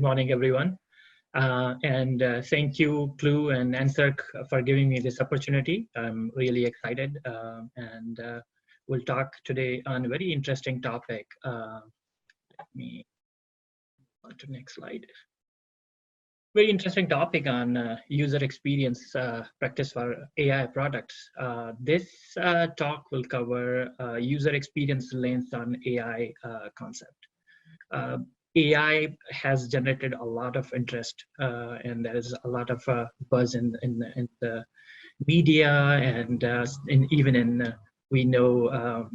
morning, everyone. Thank you, Clue and Ansark, for giving me this opportunity. I'm really excited. We'll talk today on a very interesting topic. Let me go to the next slide. Very interesting topic on user experience practice for AI products. This talk will cover user experience lens on AI concept. AI has generated a lot of interest, and there is a lot of buzz in the media, and even in we know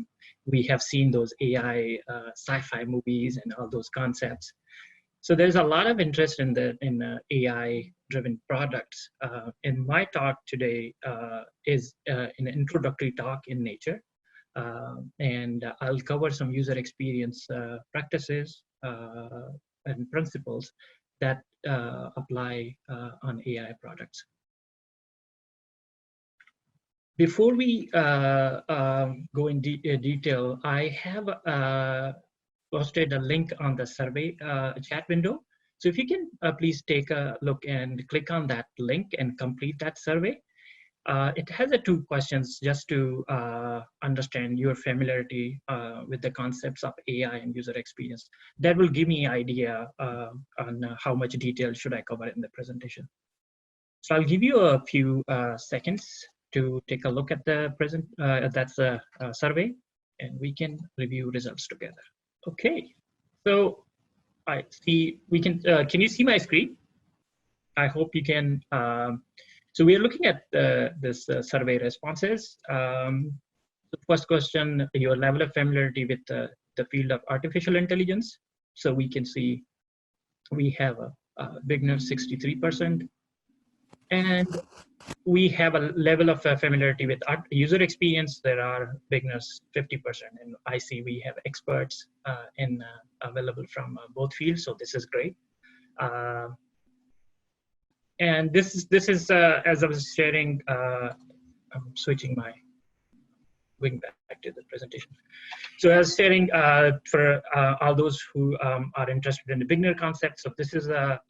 we have seen those AI sci-fi movies and all those concepts. So there's a lot of interest in AI-driven products. And my talk today is an introductory talk in nature, and I'll cover some user experience practices and principles that apply on AI products. Before we go in detail, I have posted a link on the survey chat window. So if you can please take a look and click on that link and complete that survey. It has two questions just to understand your familiarity with the concepts of AI and user experience. That will give me an idea on how much detail should I cover in the presentation. So I'll give you a few seconds to take a look at the survey, and we can review results together. Okay, so I see we can you see my screen? I hope you can. So we are looking at this survey responses. The first question, your level of familiarity with the field of artificial intelligence. So we can see we have a beginner 63%, and we have a level of familiarity with user experience. There are beginners 50%, and I see we have experts available from both fields. So this is great. And this is as I was sharing, I'm switching my going back to the presentation. So as sharing for all those who are interested in the beginner concept. So this is a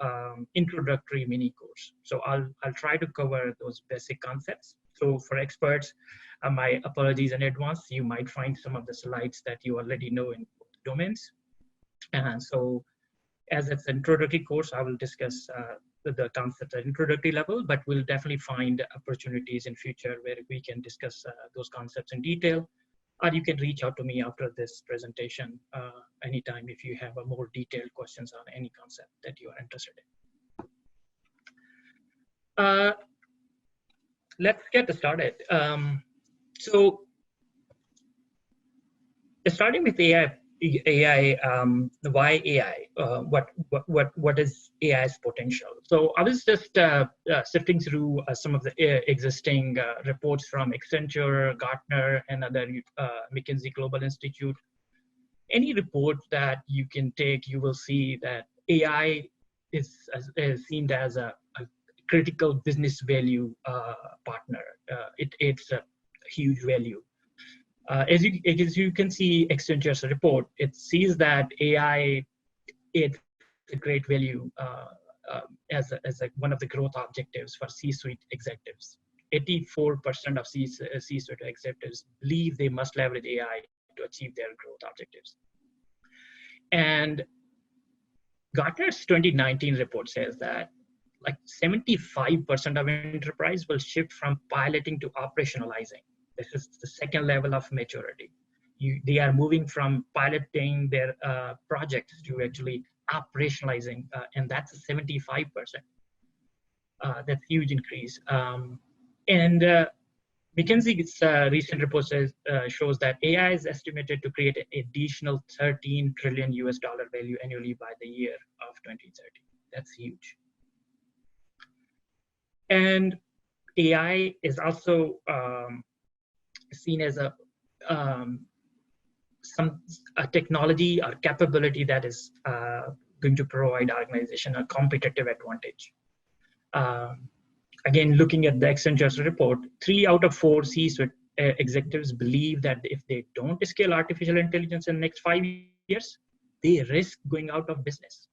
introductory mini course. So I'll try to cover those basic concepts. So for experts, my apologies in advance. You might find some of the slides that you already know in domains. And so as it's an introductory course, I will discuss the concept at introductory level, but we'll definitely find opportunities in future where we can discuss those concepts in detail, or you can reach out to me after this presentation anytime if you have a more detailed questions on any concept that you are interested in. Let's get started. So starting with AI, why AI? What is AI's potential? So I was just sifting through some of the existing reports from Accenture, Gartner, and other McKinsey Global Institute. Any report that you can take, you will see that AI is seen as a critical business value partner. It's a huge value. As you can see, Accenture's report, it sees that AI is a great value as one of the growth objectives for C-suite executives. 84% of C-suite executives believe they must leverage AI to achieve their growth objectives. And Gartner's 2019 report says that like 75% of enterprise will shift from piloting to operationalizing. This is the second level of maturity. They are moving from piloting their projects to actually operationalizing, and that's a 75%. That's a huge increase. McKinsey's recent report shows that AI is estimated to create an additional $13 trillion value annually by the year of 2030. That's huge. And AI is also seen as a technology or capability that is going to provide organization a competitive advantage. Again, looking at the Accenture's report, 3 out of 4 C-suite executives believe that if they don't scale artificial intelligence in the next 5 years, they risk going out of business.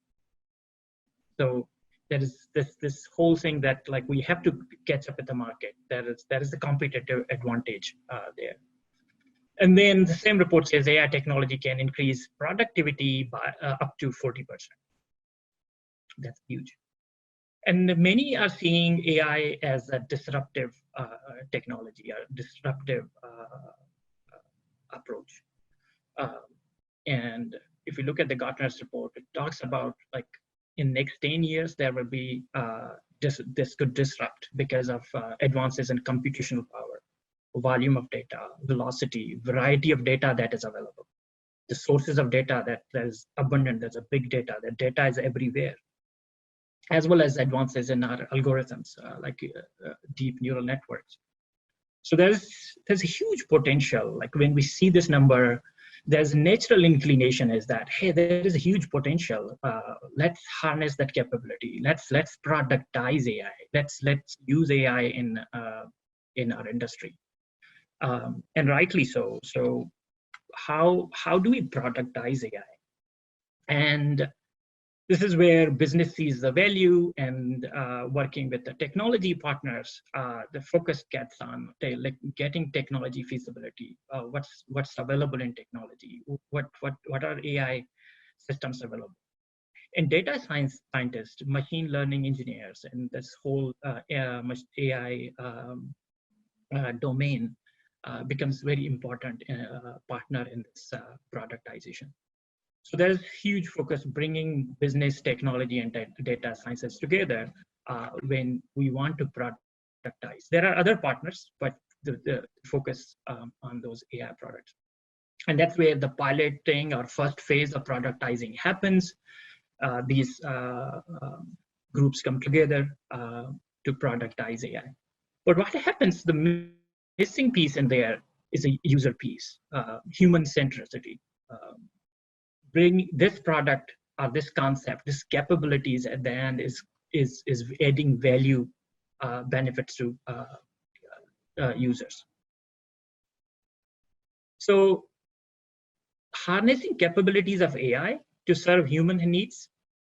So there is this whole thing that like we have to catch up with the market. There is a competitive advantage there. And then the same report says AI technology can increase productivity by up to 40%. That's huge. And many are seeing AI as a disruptive technology, a disruptive approach. And if you look at the Gartner's report, it talks about like in next 10 years, there will be, this could disrupt because of advances in computational power, volume of data, velocity, variety of data that is available, the sources of data that is abundant, there's a big data, the data is everywhere, as well as advances in our algorithms, like deep neural networks. So there's a huge potential. Like when we see this number, there's a natural inclination is that, hey, there is a huge potential. Let's harness that capability. Let's productize AI. Let's use AI in our industry, and rightly so. So how do we productize AI? And this is where business sees the value, and working with the technology partners, the focus gets on like getting technology feasibility. What's available in technology? What are AI systems available? And data scientists, machine learning engineers, and this whole AI domain becomes very important partner in this productization. So there's huge focus bringing business, technology, and data sciences together when we want to productize. There are other partners, but the focus on those AI products. And that's where the piloting or first phase of productizing happens. These groups come together to productize AI. But what happens, the missing piece in there is a user piece, human centricity. Bring this product or this concept, this capabilities at the end is adding value, benefits to users. So harnessing capabilities of AI to serve human needs,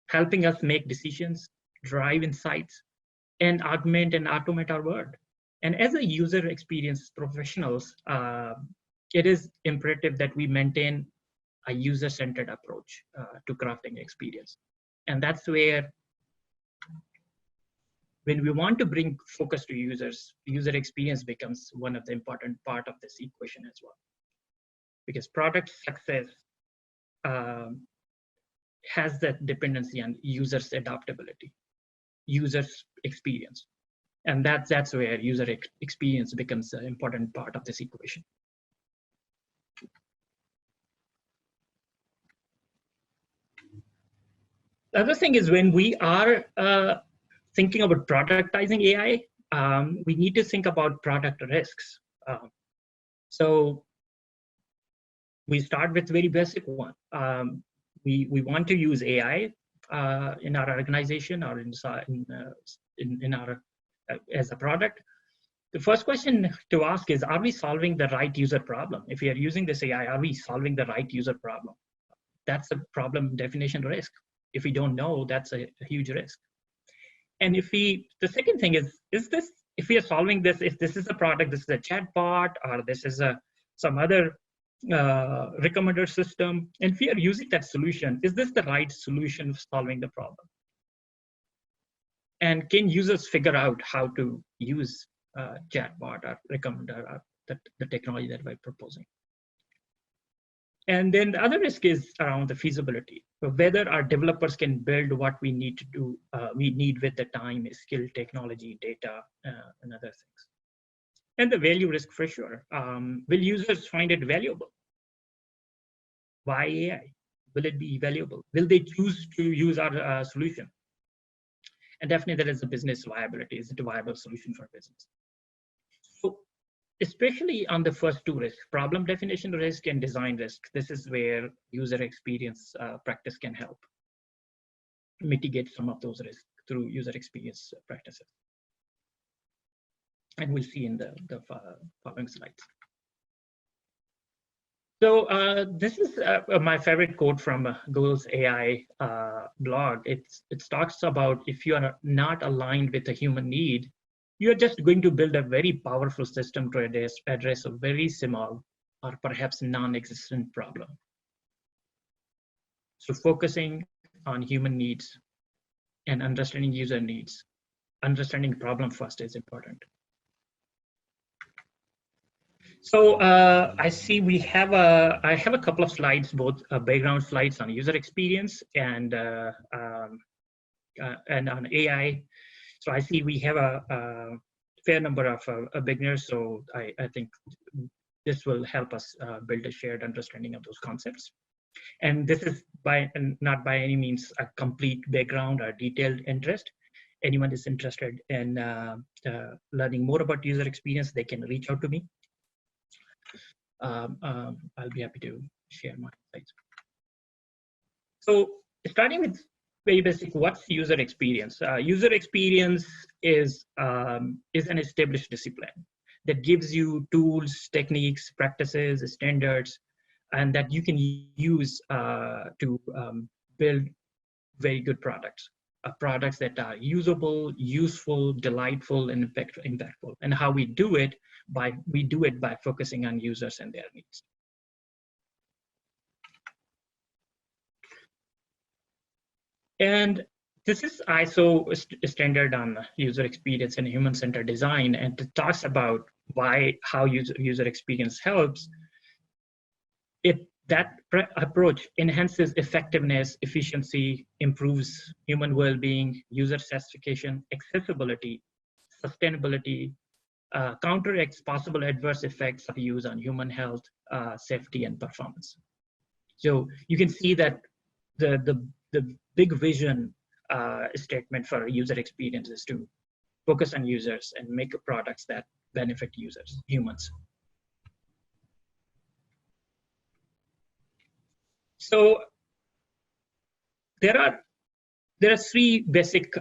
helping us make decisions, drive insights, and augment and automate our world. And as a user experience professionals, it is imperative that we maintain a user-centered approach to crafting experience. And that's where, when we want to bring focus to users, user experience becomes one of the important part of this equation as well. Because product success has that dependency on users' adaptability, users' experience. And that's where user experience becomes an important part of this equation. The other thing is, when we are thinking about productizing AI, we need to think about product risks. So we start with very basic one. We want to use AI in our organization or in our as a product. The first question to ask is, are we solving the right user problem? If we are using this AI, are we solving the right user problem? That's a problem definition risk. If we don't know, that's a huge risk. And the second thing is this, if we are solving this, if this is a product, this is a chatbot, or this is some other recommender system, and if we are using that solution, is this the right solution for solving the problem? And can users figure out how to use chatbot or recommender or the technology that we're proposing? And then the other risk is around the feasibility, whether our developers can build what we need to do, we need with the time, skill, technology, data, and other things. And the value risk for sure. Will users find it valuable? Why AI? Will it be valuable? Will they choose to use our solution? And definitely there is a business viability. Is it a viable solution for business? So especially on the first two risks, problem definition risk and design risk, this is where user experience practice can help mitigate some of those risks through user experience practices. And we'll see in the following slides. So this is my favorite quote from Google's AI blog. It talks about if you are not aligned with a human need, you're just going to build a very powerful system to address a very small or perhaps non-existent problem. So focusing on human needs and understanding user needs, understanding problem first is important. So I see I have a couple of slides, both background slides on user experience and on AI. So I see we have a fair number of beginners. So I think this will help us build a shared understanding of those concepts. And this is not by any means a complete background or detailed interest. Anyone is interested in learning more about user experience, they can reach out to me. I'll be happy to share my insights. So starting with very basic, what's user experience? User experience is an established discipline that gives you tools, techniques, practices, standards, and that you can use to build very good products. Products that are usable, useful, delightful, and impactful. And how we do it by focusing on users and their needs. And this is ISO standard on user experience and human-centered design, and it talks about how user experience helps. That approach enhances effectiveness, efficiency, improves human well-being, user satisfaction, accessibility, sustainability, counteracts possible adverse effects of use on human health, safety, and performance. So you can see that the big vision statement for user experience is to focus on users and make products that benefit users, humans. So there are three basic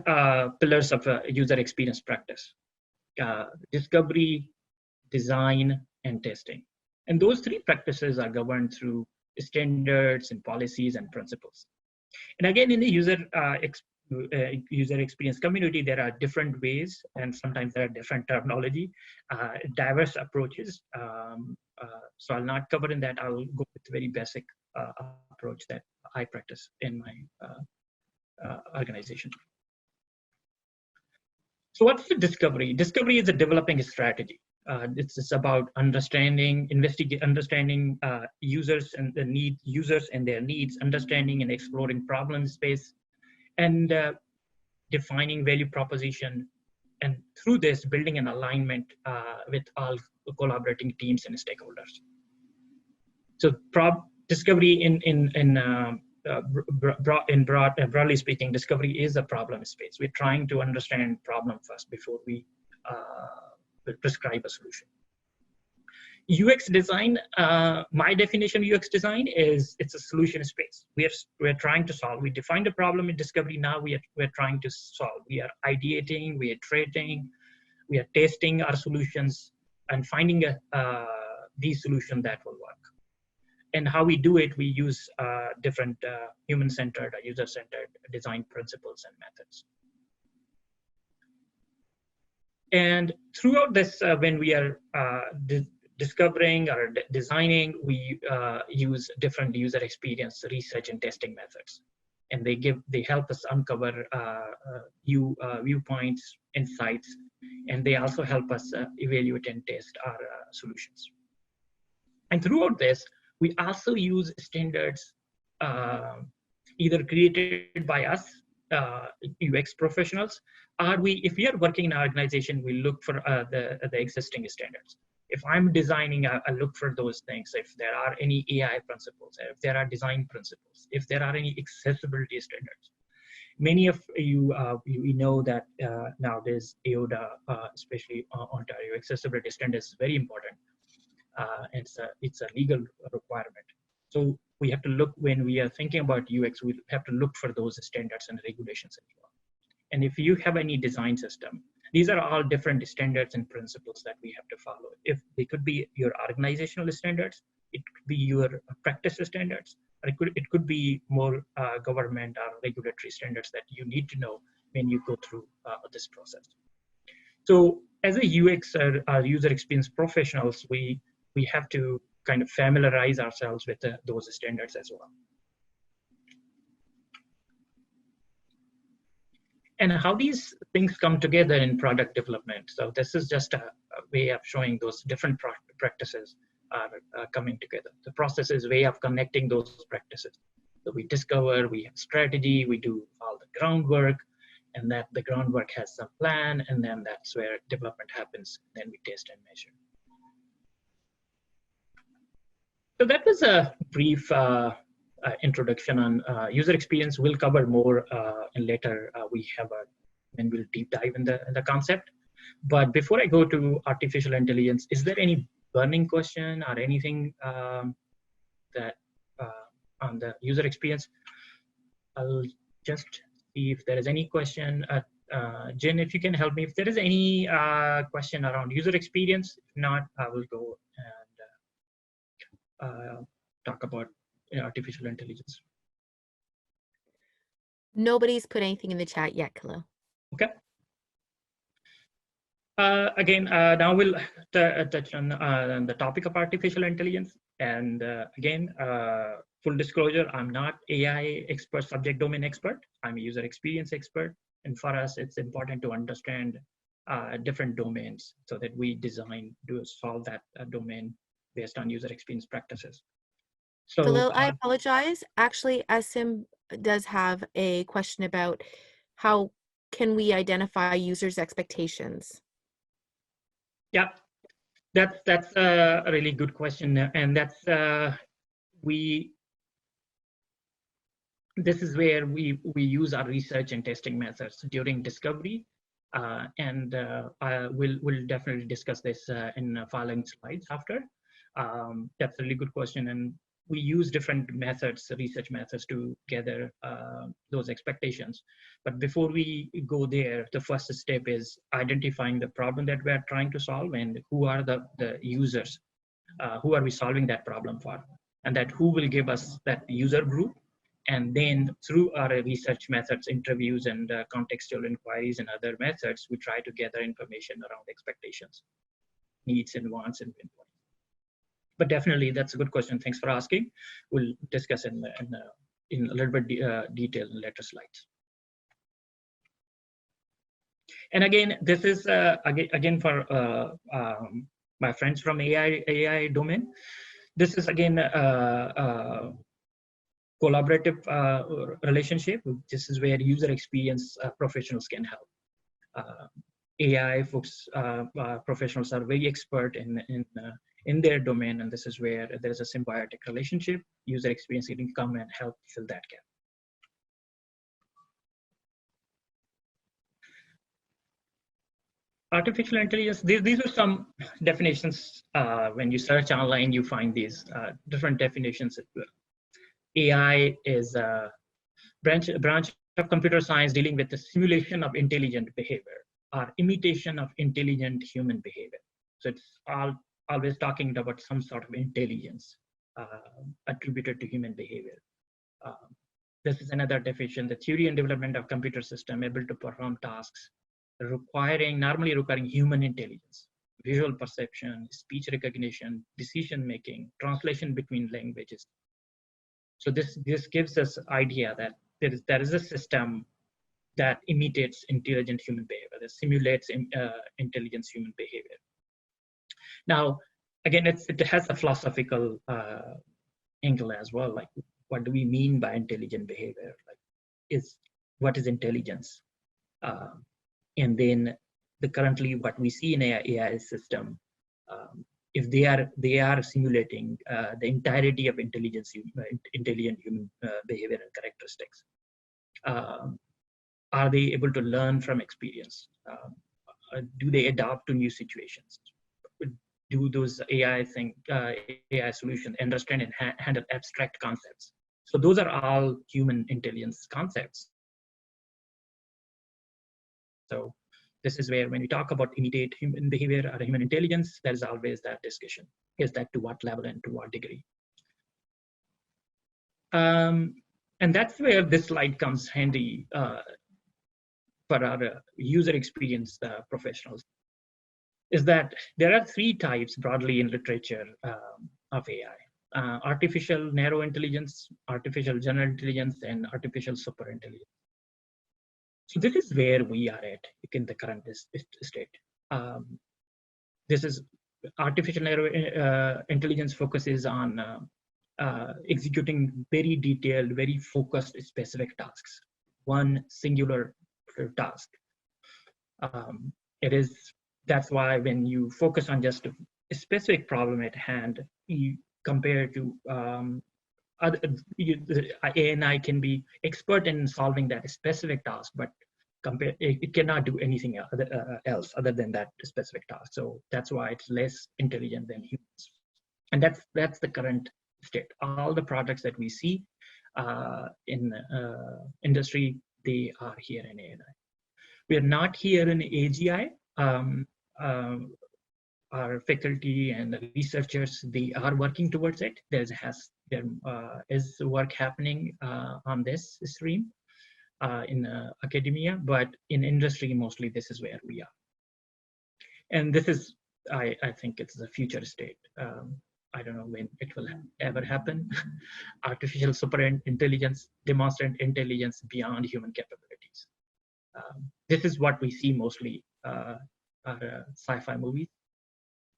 pillars of user experience practice: discovery, design, and testing. And those three practices are governed through standards and policies and principles. And again, in the user experience community, there are different ways, and sometimes there are different terminology, diverse approaches. So I'll not cover in that. I'll go with very basic approach that I practice in my organization. So what's the discovery? Discovery is a developing strategy. It's about understanding users and their needs, understanding and exploring problem space, and defining value proposition, and through this building an alignment with all collaborating teams and stakeholders. So discovery broadly speaking, discovery is a problem space. We're trying to understand problem first before we prescribe a solution. UX design, my definition of UX design is it's a solution space. We're trying to solve. We defined a problem in discovery. Now we're trying to solve. We are ideating, we are iterating, we are testing our solutions and finding the solution that will work. And how we do it, we use different human-centered, user-centered design principles and methods. And throughout this, when we are discovering or designing, we use different user experience research and testing methods. And they help us uncover viewpoints, insights, and they also help us evaluate and test our solutions. And throughout this, we also use standards either created by us, UX professionals, or if we are working in an organization, we look for the existing standards. If I'm designing, I look for those things. If there are any AI principles, if there are design principles, if there are any accessibility standards. Many of you, we know that nowadays AODA, especially Ontario accessibility standards, is very important. It's a legal requirement. So we have to look, when we are thinking about UX, we have to look for those standards and regulations as well. And if you have any design system, these are all different standards and principles that we have to follow. If they could be your organizational standards, it could be your practice standards, or it could be more government or regulatory standards that you need to know when you go through this process. So as a UX or user experience professionals, we have to kind of familiarize ourselves with those standards as well. And how these things come together in product development. So this is just a way of showing those different practices are coming together. The process is a way of connecting those practices. So we discover, we have strategy, we do all the groundwork, and that the groundwork has some plan, and then that's where development happens. Then we test and measure. So that was a brief introduction on user experience. We'll cover more in later. We have when we'll deep dive in the concept. But before I go to artificial intelligence, is there any burning question or anything that on the user experience? I'll just see if there is any question. Jen, if you can help me, if there is any question around user experience. If not, I will go and talk about artificial intelligence. Nobody's put anything in the chat yet, Khalil. Okay. Again, now we'll touch on the topic of artificial intelligence. And again, full disclosure, I'm not AI expert, subject domain expert. I'm a user experience expert. And for us, it's important to understand different domains so that we design to solve that domain based on user experience practices. So Khalil, I apologize. Actually, Asim does have a question about how can we identify users' expectations? Yeah, that's a really good question, and that's this is where we use our research and testing methods during discovery, and we'll definitely discuss this in following slides after. That's a really good question, and we use different methods, research methods, to gather those expectations. But before we go there, the first step is identifying the problem that we're trying to solve and who are the users, who are we solving that problem for, and that who will give us that user group. And then through our research methods, interviews, and contextual inquiries and other methods, we try to gather information around expectations, needs and wants and pain points. But definitely, that's a good question. Thanks for asking. We'll discuss in a little bit detail in later slides. And again, this is again for my friends from AI domain. This is again collaborative relationship. This is where user experience professionals can help. AI folks, professionals are very expert in their domain, and this is where there is a symbiotic relationship. User experience can come and help fill that gap. Artificial intelligence, these are some definitions. When you search online, you find these different definitions. AI is a branch of computer science dealing with the simulation of intelligent behavior or imitation of intelligent human behavior. So it's always talking about some sort of intelligence attributed to human behavior. This is another definition: the theory and development of computer system able to perform tasks normally requiring human intelligence, visual perception, speech recognition, decision making, translation between languages. So this gives us idea that there is a system that imitates intelligent human behavior, that simulates intelligent human behavior. Now, again, it has a philosophical angle as well. Like, what do we mean by intelligent behavior? Like, what is intelligence? And then currently what we see in AI system, if they are simulating the entirety of intelligent human behavior and characteristics, are they able to learn from experience? Do they adapt to new situations? Do those AI solutions understand and handle abstract concepts? So those are all human intelligence concepts. So This is where when we talk about imitate human behavior or human intelligence, there is always that discussion. Is that to what level and to what degree? And that's where this slide comes handy for our user experience professionals, is that there are three types broadly in literature of AI. Artificial narrow intelligence, artificial general intelligence, and artificial super intelligence. So this is where we are at in the current state. This is artificial narrow intelligence focuses on executing very detailed, very focused, specific tasks, one singular task. That's why when you focus on just a specific problem at hand, you compare to ANI can be expert in solving that specific task, but it cannot do anything else other than that specific task. So that's why it's less intelligent than humans. And that's the current state. All the products that we see in industry, they are here in ANI. We are not here in AGI. Our faculty and the researchers, they are working towards it. There is work happening on this stream in academia, but in industry, mostly this is where we are. And this is, I think it's the future state. I don't know when it will ever happen. Artificial super intelligence, demonstrate intelligence beyond human capabilities. This is what we see mostly are sci-fi movies.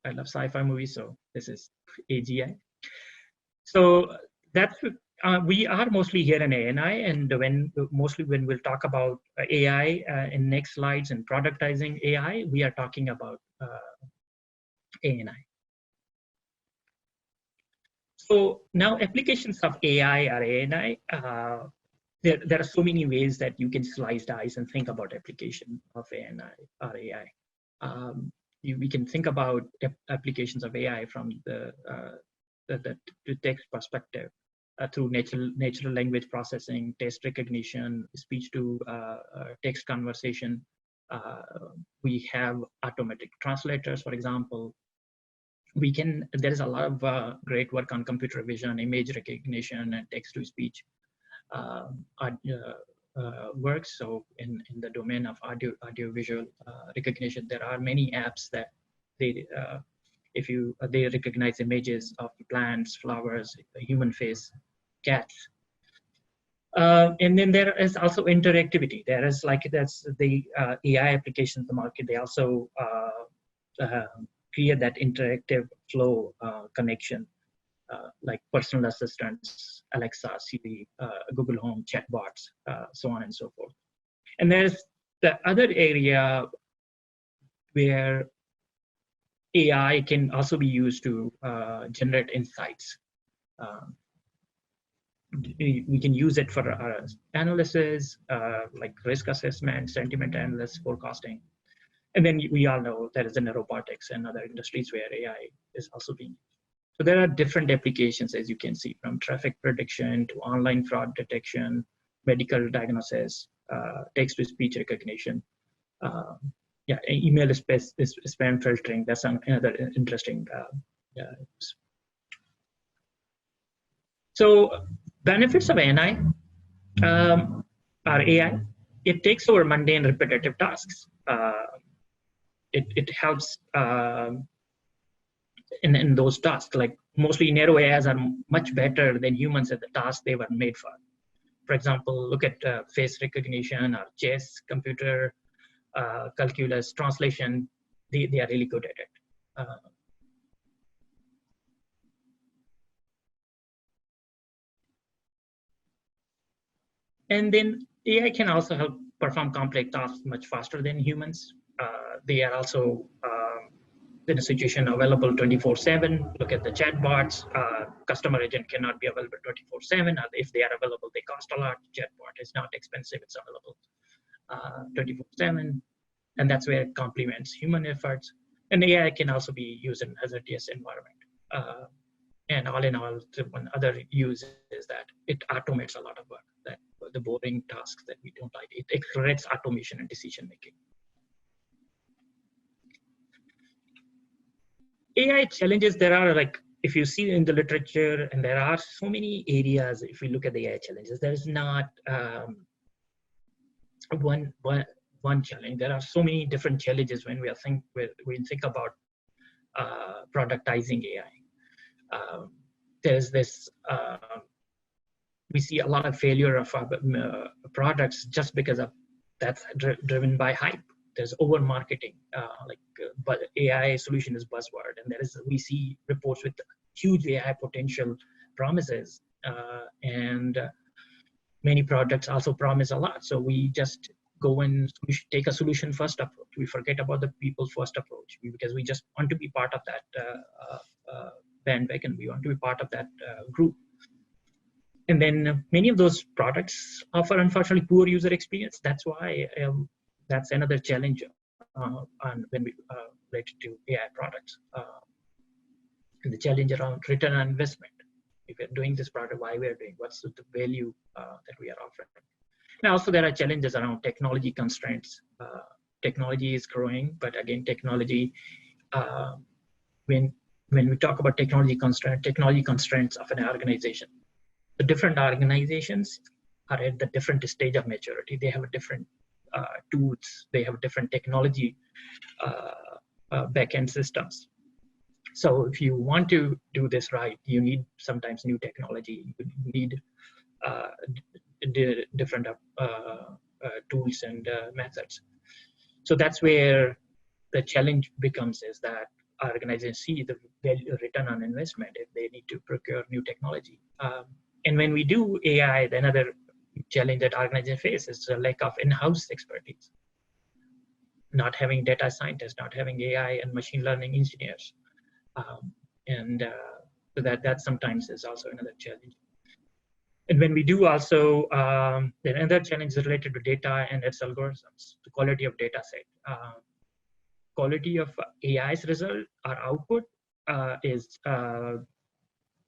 I love sci-fi movies, so this is AGI. So that's we are mostly here in ANI, and mostly when we'll talk about AI in next slides and productizing AI, we are talking about ANI. So now applications of AI or ANI, there are so many ways that you can slice dice and think about application of ANI or AI. We can think about applications of AI from the text perspective through natural language processing, text recognition, speech to text conversation. We have automatic translators, for example. There is a lot of great work on computer vision, image recognition, and text to speech works. So in the domain of audio visual recognition, there are many apps that they recognize images of plants, flowers, human face, cats. And then there is also interactivity. That's the AI applications in the market. They also create that interactive flow connection, like personal assistants, Alexa, Siri, Google Home, chatbots, so on and so forth. And there's the other area where AI can also be used to generate insights. We can use it for our analysis, like risk assessment, sentiment analysis, forecasting. And then we all know there is in robotics and other industries where AI is also being used. So there are different applications, as you can see, from traffic prediction to online fraud detection, medical diagnosis, text-to-speech recognition. Email spam filtering. That's another interesting. So benefits of ANI or AI, it takes over mundane repetitive tasks. It helps in those tasks, like mostly narrow AIs are much better than humans at the tasks they were made for. For example, look at face recognition or chess, computer, calculus, translation. They are really good at it. And then AI can also help perform complex tasks much faster than humans. They are also in a situation available 24/7. Look at the chatbots. Customer agent cannot be available 24/7. If they are available, they cost a lot. Chatbot is not expensive. It's available 24/7. And that's where it complements human efforts. And AI can also be used in hazardous environment. And all in all, one other use is that it automates a lot of work, that the boring tasks that we don't like. It accelerates automation and decision making. AI challenges, there are like, if you see in the literature, and there are so many areas, if we look at the AI challenges, there is not one, one challenge. There are so many different challenges when we think about productizing AI. There's this, we see a lot of failure of products just because of that's driven by hype. There's over marketing, but AI solution is buzzword, and we see reports with huge AI potential promises, and many products also promise a lot. So we just go and we should take a solution first approach. We forget about the people first approach because we just want to be part of that bandwagon. We want to be part of that group. And then many of those products offer, unfortunately, poor user experience. That's why that's another challenge on when we related to AI products. And the challenge around return on investment. If we're doing this product, why we're doing, what's the value that we are offering. And also there are challenges around technology constraints. Technology is growing, but again, technology, when we talk about technology constraints of an organization, the different organizations are at the different stage of maturity. They have a different tools, they have different technology backend systems. So if you want to do this right, you need sometimes new technology, you need different tools and methods. So that's where the challenge becomes, is that organizations see the value, return on investment if they need to procure new technology. And when we do AI, the another challenge that organizations face is the lack of in-house expertise. Not having data scientists, not having AI and machine learning engineers. So that sometimes is also another challenge. And when we do also, then another challenge is related to data and its algorithms, the quality of data set. Quality of AI's result or output is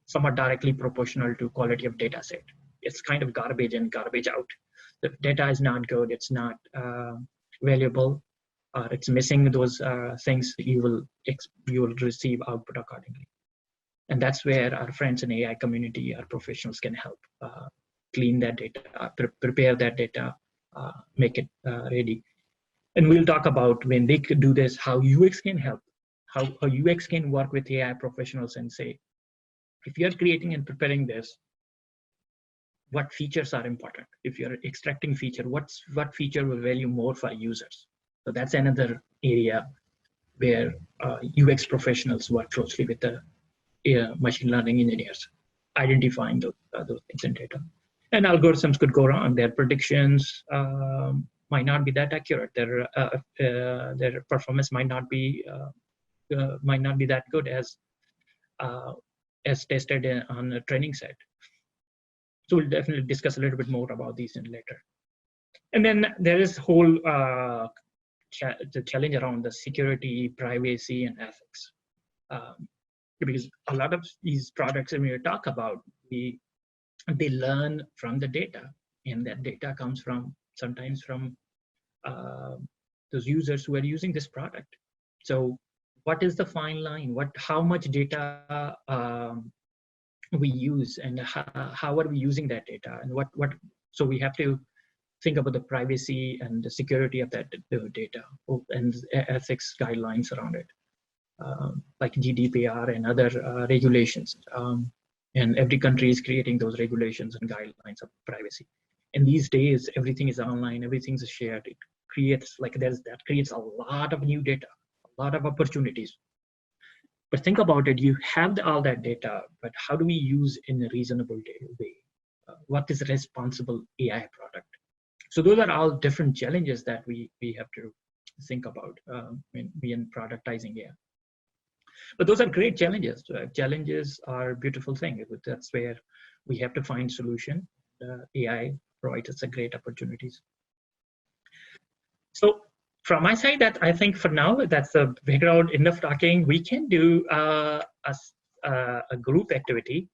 somewhat directly proportional to quality of data set. It's kind of garbage in, garbage out. The data is not good, it's not valuable, or it's missing those things, you will receive output accordingly. And that's where our friends in AI community, our professionals can help clean that data, prepare that data, make it ready. And we'll talk about, when they could do this, how UX can help, how UX can work with AI professionals and say, if you're creating and preparing this, what features are important? If you're extracting feature, what feature will value more for users? So that's another area where UX professionals work closely with the machine learning engineers, identifying those things in data. And algorithms could go wrong. Their predictions might not be that accurate. Their performance might not be that good as tested on a training set. So we'll definitely discuss a little bit more about these in later. And then there is whole the challenge around the security, privacy, and ethics. Because a lot of these products that we talk about, they learn from the data, and that data comes sometimes from those users who are using this product. So what is the fine line? How much data we use, and how are we using that data, and so we have to think about the privacy and the security of that data, and ethics guidelines around it, like GDPR and other regulations. And every country is creating those regulations and guidelines of privacy. And these days, everything is online, everything's shared. It creates, that creates a lot of new data, a lot of opportunities. But think about it, you have all that data, but how do we use in a reasonable way? What is a responsible AI product? So those are all different challenges that we have to think about when we are productizing AI. But those are great challenges. Challenges are a beautiful thing. That's where we have to find solution. AI provides us a great opportunities. So from my side, that I think for now, that's the background, enough talking. We can do a group activity.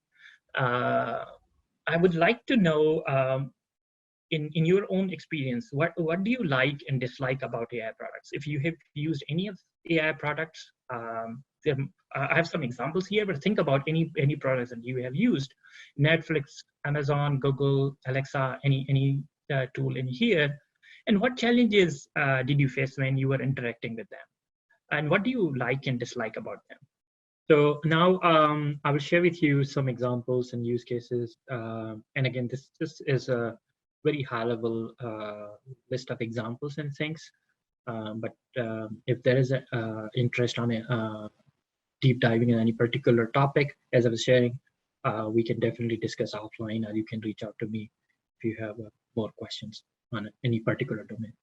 I would like to know in your own experience, what do you like and dislike about AI products? If you have used any of AI products, I have some examples here, but think about any products that you have used: Netflix, Amazon, Google, Alexa, any tool in here, and what challenges did you face when you were interacting with them, and what do you like and dislike about them? So now I will share with you some examples and use cases. And again, this is a very high level list of examples and things. But if there is a interest on a deep diving in any particular topic, as I was sharing, we can definitely discuss offline, or you can reach out to me if you have more questions on any particular domain.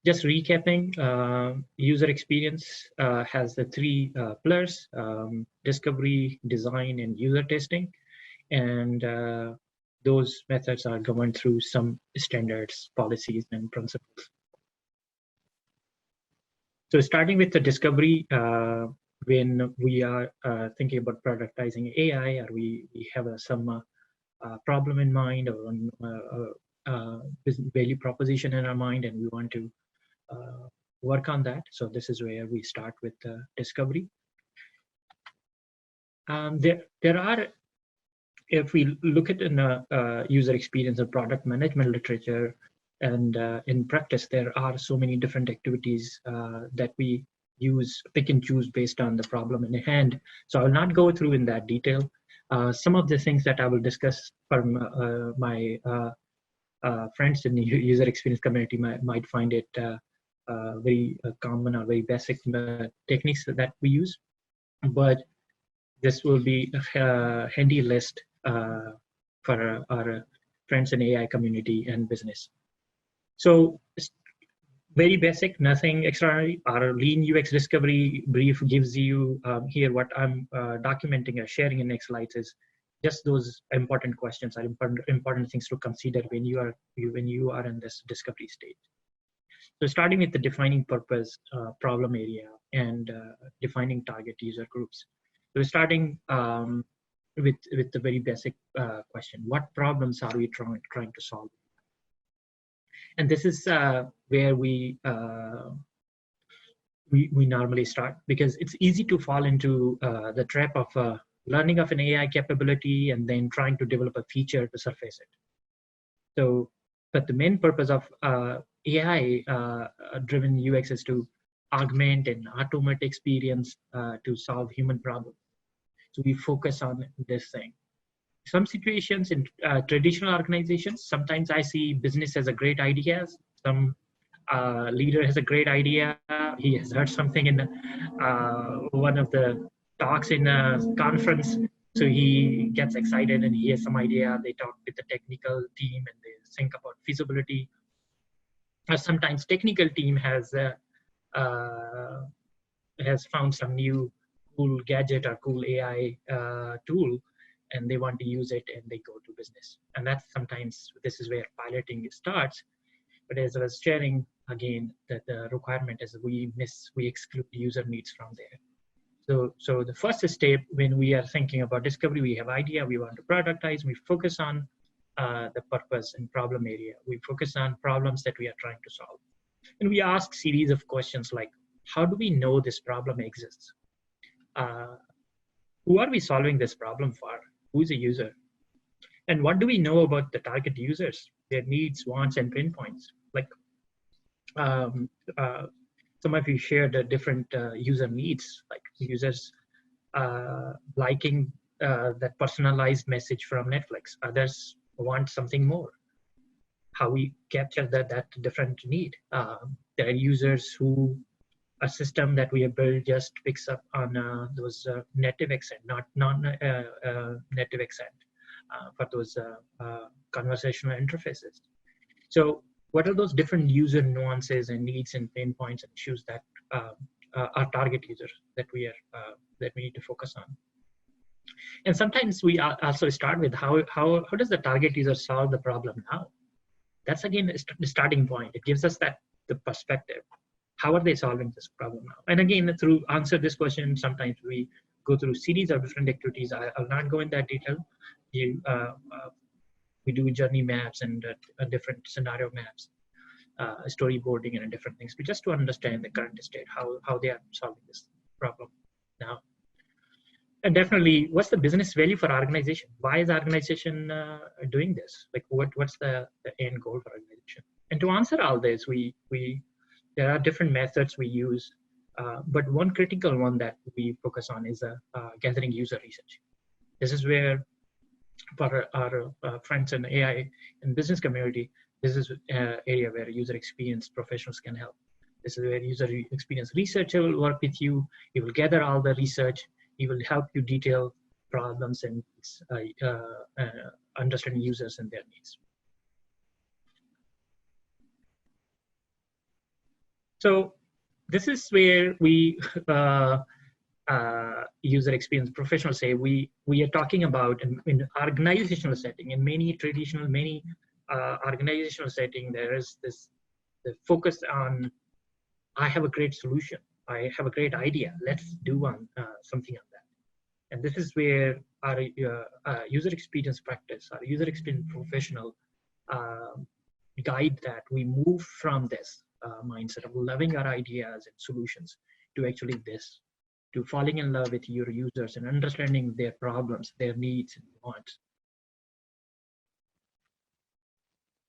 Just recapping, user experience has the three pillars: discovery, design, and user testing. And those methods are governed through some standards, policies, and principles. So starting with the discovery, when we are thinking about productizing AI, or we have some problem in mind, or value proposition in our mind, and we want to work on that. So this is where we start with discovery. There are, if we look at in user experience and product management literature, and in practice, there are so many different activities that we pick and choose based on the problem in hand. So I will not go through in that detail. Some of the things that I will discuss from my friends in the user experience community might find it very common or very basic techniques that we use, but this will be a handy list for our friends in AI community and business. So very basic, nothing extraordinary. Our lean UX discovery brief gives you here what I'm documenting or sharing in next slides is just those important questions or important things to consider when you are in this discovery stage. So starting with the defining purpose, problem area, and defining target user groups. So starting with the very basic question: what problems are we trying to solve? And this is where we normally start, because it's easy to fall into the trap of learning of an AI capability and then trying to develop a feature to surface it. So, but the main purpose of AI-driven UX is to augment and automate experience to solve human problems. So we focus on this thing. Some situations in traditional organizations, sometimes I see business has a great idea. Some leader has a great idea. He has heard something in one of the talks in a conference. So he gets excited and he has some idea. They talk with the technical team and they think about feasibility. Or sometimes technical team has found some new cool gadget or cool AI tool, and they want to use it, and they go to business. And that's sometimes, this is where piloting starts. But as I was sharing again, that the requirement is we exclude user needs from there. So the first step when we are thinking about discovery, we have idea, we want to productize, we focus on the purpose and problem area. We focus on problems that we are trying to solve. And we ask series of questions like, how do we know this problem exists? Who are we solving this problem for? Who's a user? And what do we know about the target users, their needs, wants, and pain points? Like some of you shared the different user needs, like users liking that personalized message from Netflix. Others want something more. How we capture that different need. There are users who a system that we have built just picks up on those native accent, not non-native accent for those conversational interfaces. So what are those different user nuances and needs and pain points and issues that our target users that we need to focus on? And sometimes we also start with how does the target user solve the problem now? That's again the starting point. It gives us the perspective. How are they solving this problem now? And again, through answer this question, sometimes we go through series of different activities. I'll not go in that detail. We do journey maps and different scenario maps, storyboarding and different things, but just to understand the current state, how they are solving this problem now. And definitely, what's the business value for organization? Why is organization doing this? Like, what's the end goal for organization? And to answer all this, there are different methods we use, but one critical one that we focus on is gathering user research. This is where, for our friends in AI and business community, this is an area where user experience professionals can help. This is where user experience researcher will work with you. He will gather all the research. He will help you detail problems and understand users and their needs. So this is where we user experience professionals say we are talking about in organizational setting. In many traditional, organizational setting, there is the focus on, I have a great solution, I have a great idea, let's do something on that. And this is where our user experience practice, our user experience professional guide that we move from this mindset of loving our ideas and solutions to actually to falling in love with your users and understanding their problems, their needs and wants.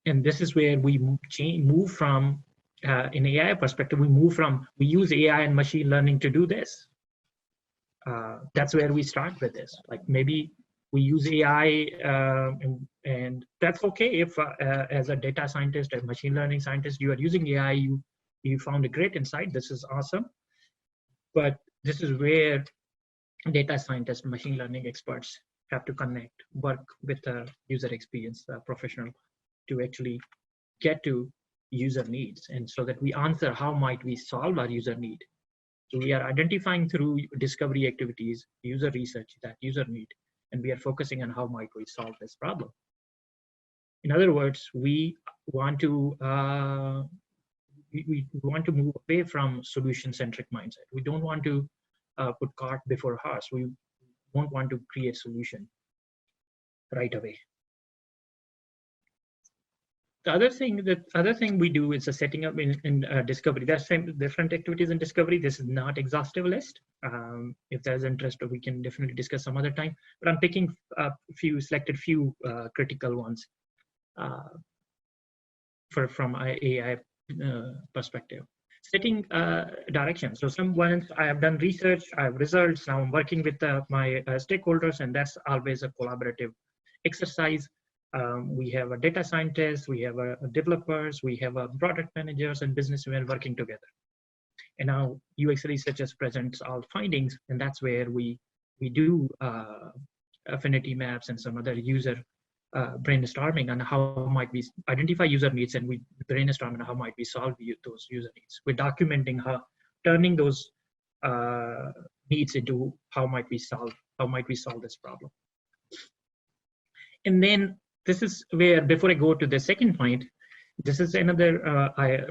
And this is where we move from, in AI perspective, we use AI and machine learning to do this. That's where we start with this. Like, maybe we use AI, and that's okay if as a data scientist, a machine learning scientist, you are using AI, you found a great insight, this is awesome. But this is where data scientists, machine learning experts have to work with the user experience professional to actually get to user needs, and so that we answer how might we solve our user need. So we are identifying through discovery activities, user research, that user need, and we are focusing on how might we solve this problem. In other words, we want to move away from solution-centric mindset. We don't want to put cart before horse. We won't want to create solution right away. The other thing we do is a setting up in discovery. There's different activities in discovery. This is not exhaustive list. If there's interest, we can definitely discuss some other time. But I'm picking selected few critical ones from AI perspective. Setting direction. So once I have done research, I have results. Now I'm working with my stakeholders, and that's always a collaborative exercise. We have a data scientist, we have developers, we have product managers and businessmen working together. And now UX researchers presents all findings, and that's where we do affinity maps and some other user brainstorming on how might we identify user needs, and we brainstorm on how might we solve those user needs. We're documenting turning those needs into how might we solve this problem. And then this is where, before I go to the second point, this is another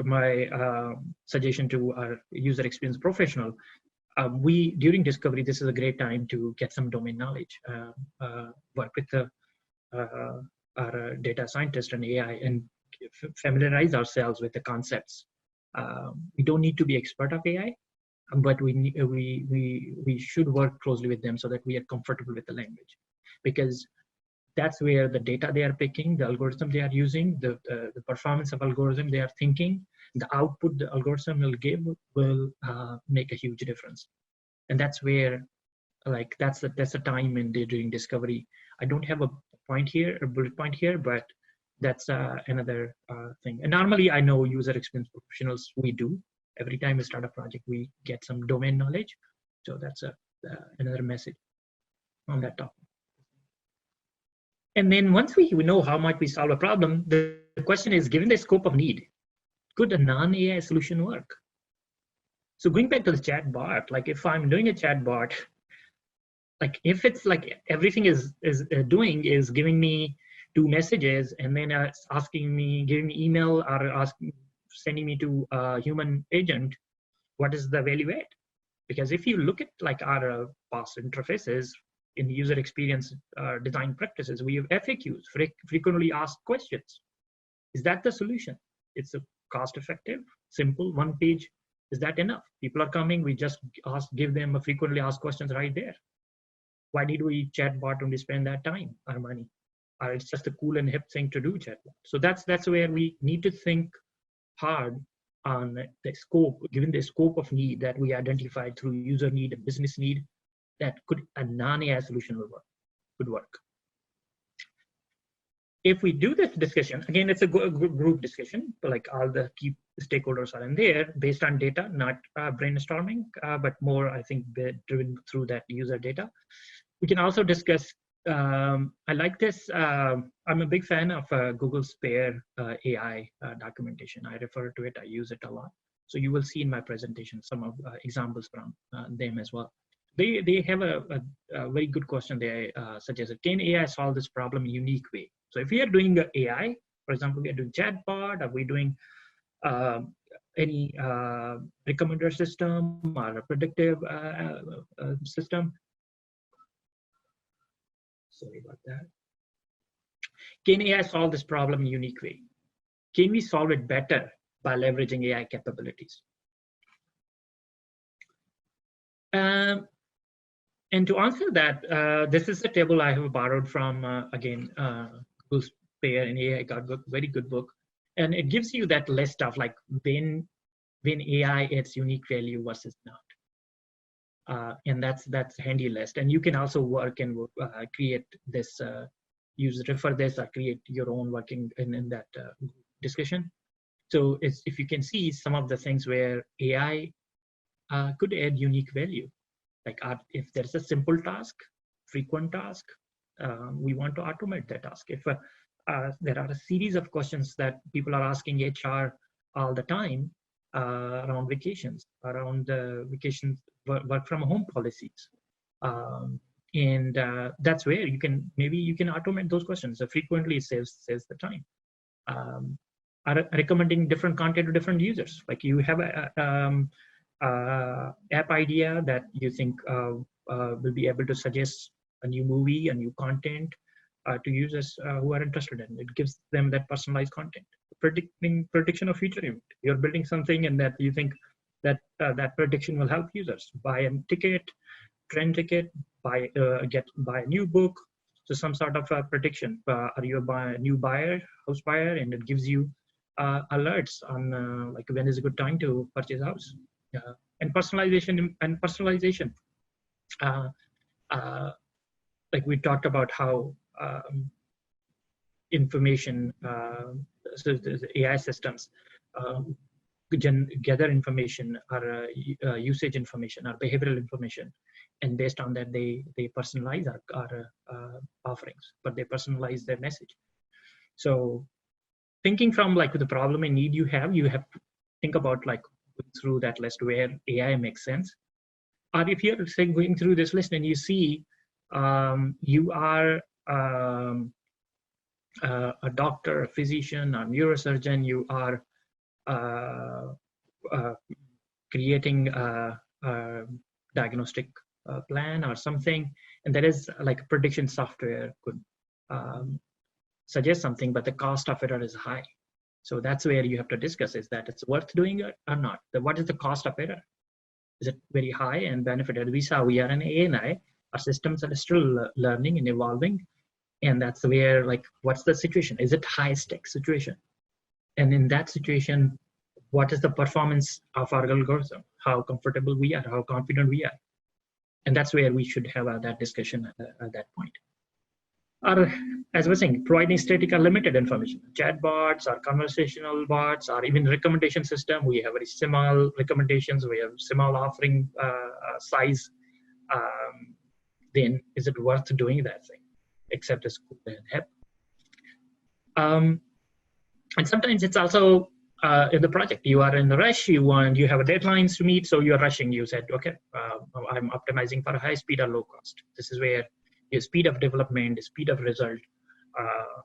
my suggestion to our user experience professional. During discovery, this is a great time to get some domain knowledge, work with our data scientist and AI, and familiarize ourselves with the concepts. We don't need to be expert of AI, but we should work closely with them so that we are comfortable with the language, because that's where the data they are picking, the algorithm they are using, the performance of algorithm they are thinking, the output the algorithm will give will make a huge difference. And that's where, like, that's the time in doing discovery. I don't have a bullet point here, but that's another thing. And normally, I know user experience professionals, we do. Every time we start a project, we get some domain knowledge. So that's another message on that topic. And then once we know how might we solve a problem, the question is, given the scope of need, could a non-AI solution work? So going back to the chat bot, like if I'm doing a chat bot, like if it's like everything is doing is giving me 2 messages and then giving me email or sending me to a human agent, what is the value add? Because if you look at like our past interfaces in user experience design practices, we have FAQs, frequently asked questions. Is that the solution? It's a cost-effective, simple, one page. Is that enough? People are coming, we just give them a frequently asked questions right there. Why need we chatbot when we spend that time, our money? It's just a cool and hip thing to do, chatbot. So that's where we need to think hard on the scope, given the scope of need that we identified through user need and business need, that could a non-AI solution would work. If we do this discussion, again, it's a group discussion, but like all the key stakeholders are in there based on data, not brainstorming, but more, I think, driven through that user data. We can also discuss, I like this, I'm a big fan of Google's Pair AI documentation. I refer to it, I use it a lot. So you will see in my presentation some of examples from them as well. They have a very good question they suggested. Can AI solve this problem in a unique way? So if we are doing AI, for example, we are doing chatbot, are we doing any recommender system or a predictive system? Sorry about that. Can AI solve this problem in a unique way? Can we solve it better by leveraging AI capabilities? And to answer that, this is a table I have borrowed from, again, Google's Pair and AI Guidebook, very good book. And it gives you that list of like when AI adds unique value versus not. And that's a handy list. And you can also work and create this, refer this or create your own working in that discussion. So if you can see some of the things where AI could add unique value. Like if there's a simple task, frequent task, we want to automate that task. If there are a series of questions that people are asking HR all the time around vacations, around vacations, work from home policies. And that's where maybe you can automate those questions. So frequently it saves the time. Are recommending different content to different users. Like you have a app idea that you think will be able to suggest a new movie, a new content to users who are interested in. It gives them that personalized content. Prediction of future event. You're building something and that you think that that prediction will help users buy a ticket, train ticket, buy a new book. So some sort of a prediction. Are you a new house buyer, and it gives you alerts on like when is a good time to purchase a house. And personalization like we talked about how information, so the AI systems gather information or usage information or behavioral information, and based on that they personalize our offerings, but they personalize their message. So thinking from like the problem and need you have to think about like through that list where AI makes sense. Or if you're say going through this list and you see you are a doctor, a physician, a neurosurgeon, you are creating a diagnostic plan or something, and there is like a prediction software could suggest something, but the cost of it is high. So that's where you have to discuss, is that it's worth doing it or not? What is the cost of error? Is it very high and benefited? We saw we are an AI, our systems are still learning and evolving. And that's where, like, what's the situation? Is it high stakes situation? And in that situation, what is the performance of our algorithm? How comfortable we are, how confident we are. And that's where we should have that discussion at that point. Or, as we're saying, providing static or limited information. Chatbots or conversational bots or even recommendation system. We have very small recommendations. We have small offering size. Then is it worth doing that thing? Except it's cool and hip. And sometimes it's also in the project. You are in the rush. You have a deadlines to meet, so you're rushing. You said, okay, I'm optimizing for high speed or low cost. This is where the speed of development, the speed of result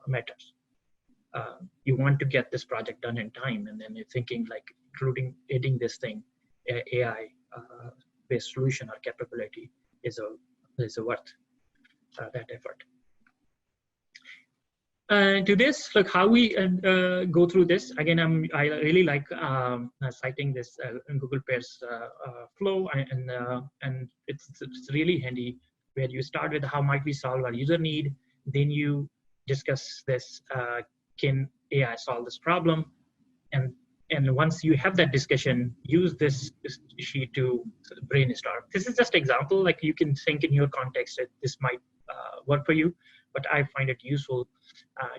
matters. You want to get this project done in time, and then you're thinking like including adding this thing, AI based solution or capability is worth that effort. To this, look how we go through this. Again, I really like citing this Google Pairs flow, and it's really handy, where you start with how might we solve our user need, then you discuss this, can AI solve this problem, and once you have that discussion, use this sheet to brainstorm. This is just example, like you can think in your context that this might work for you, but I find it useful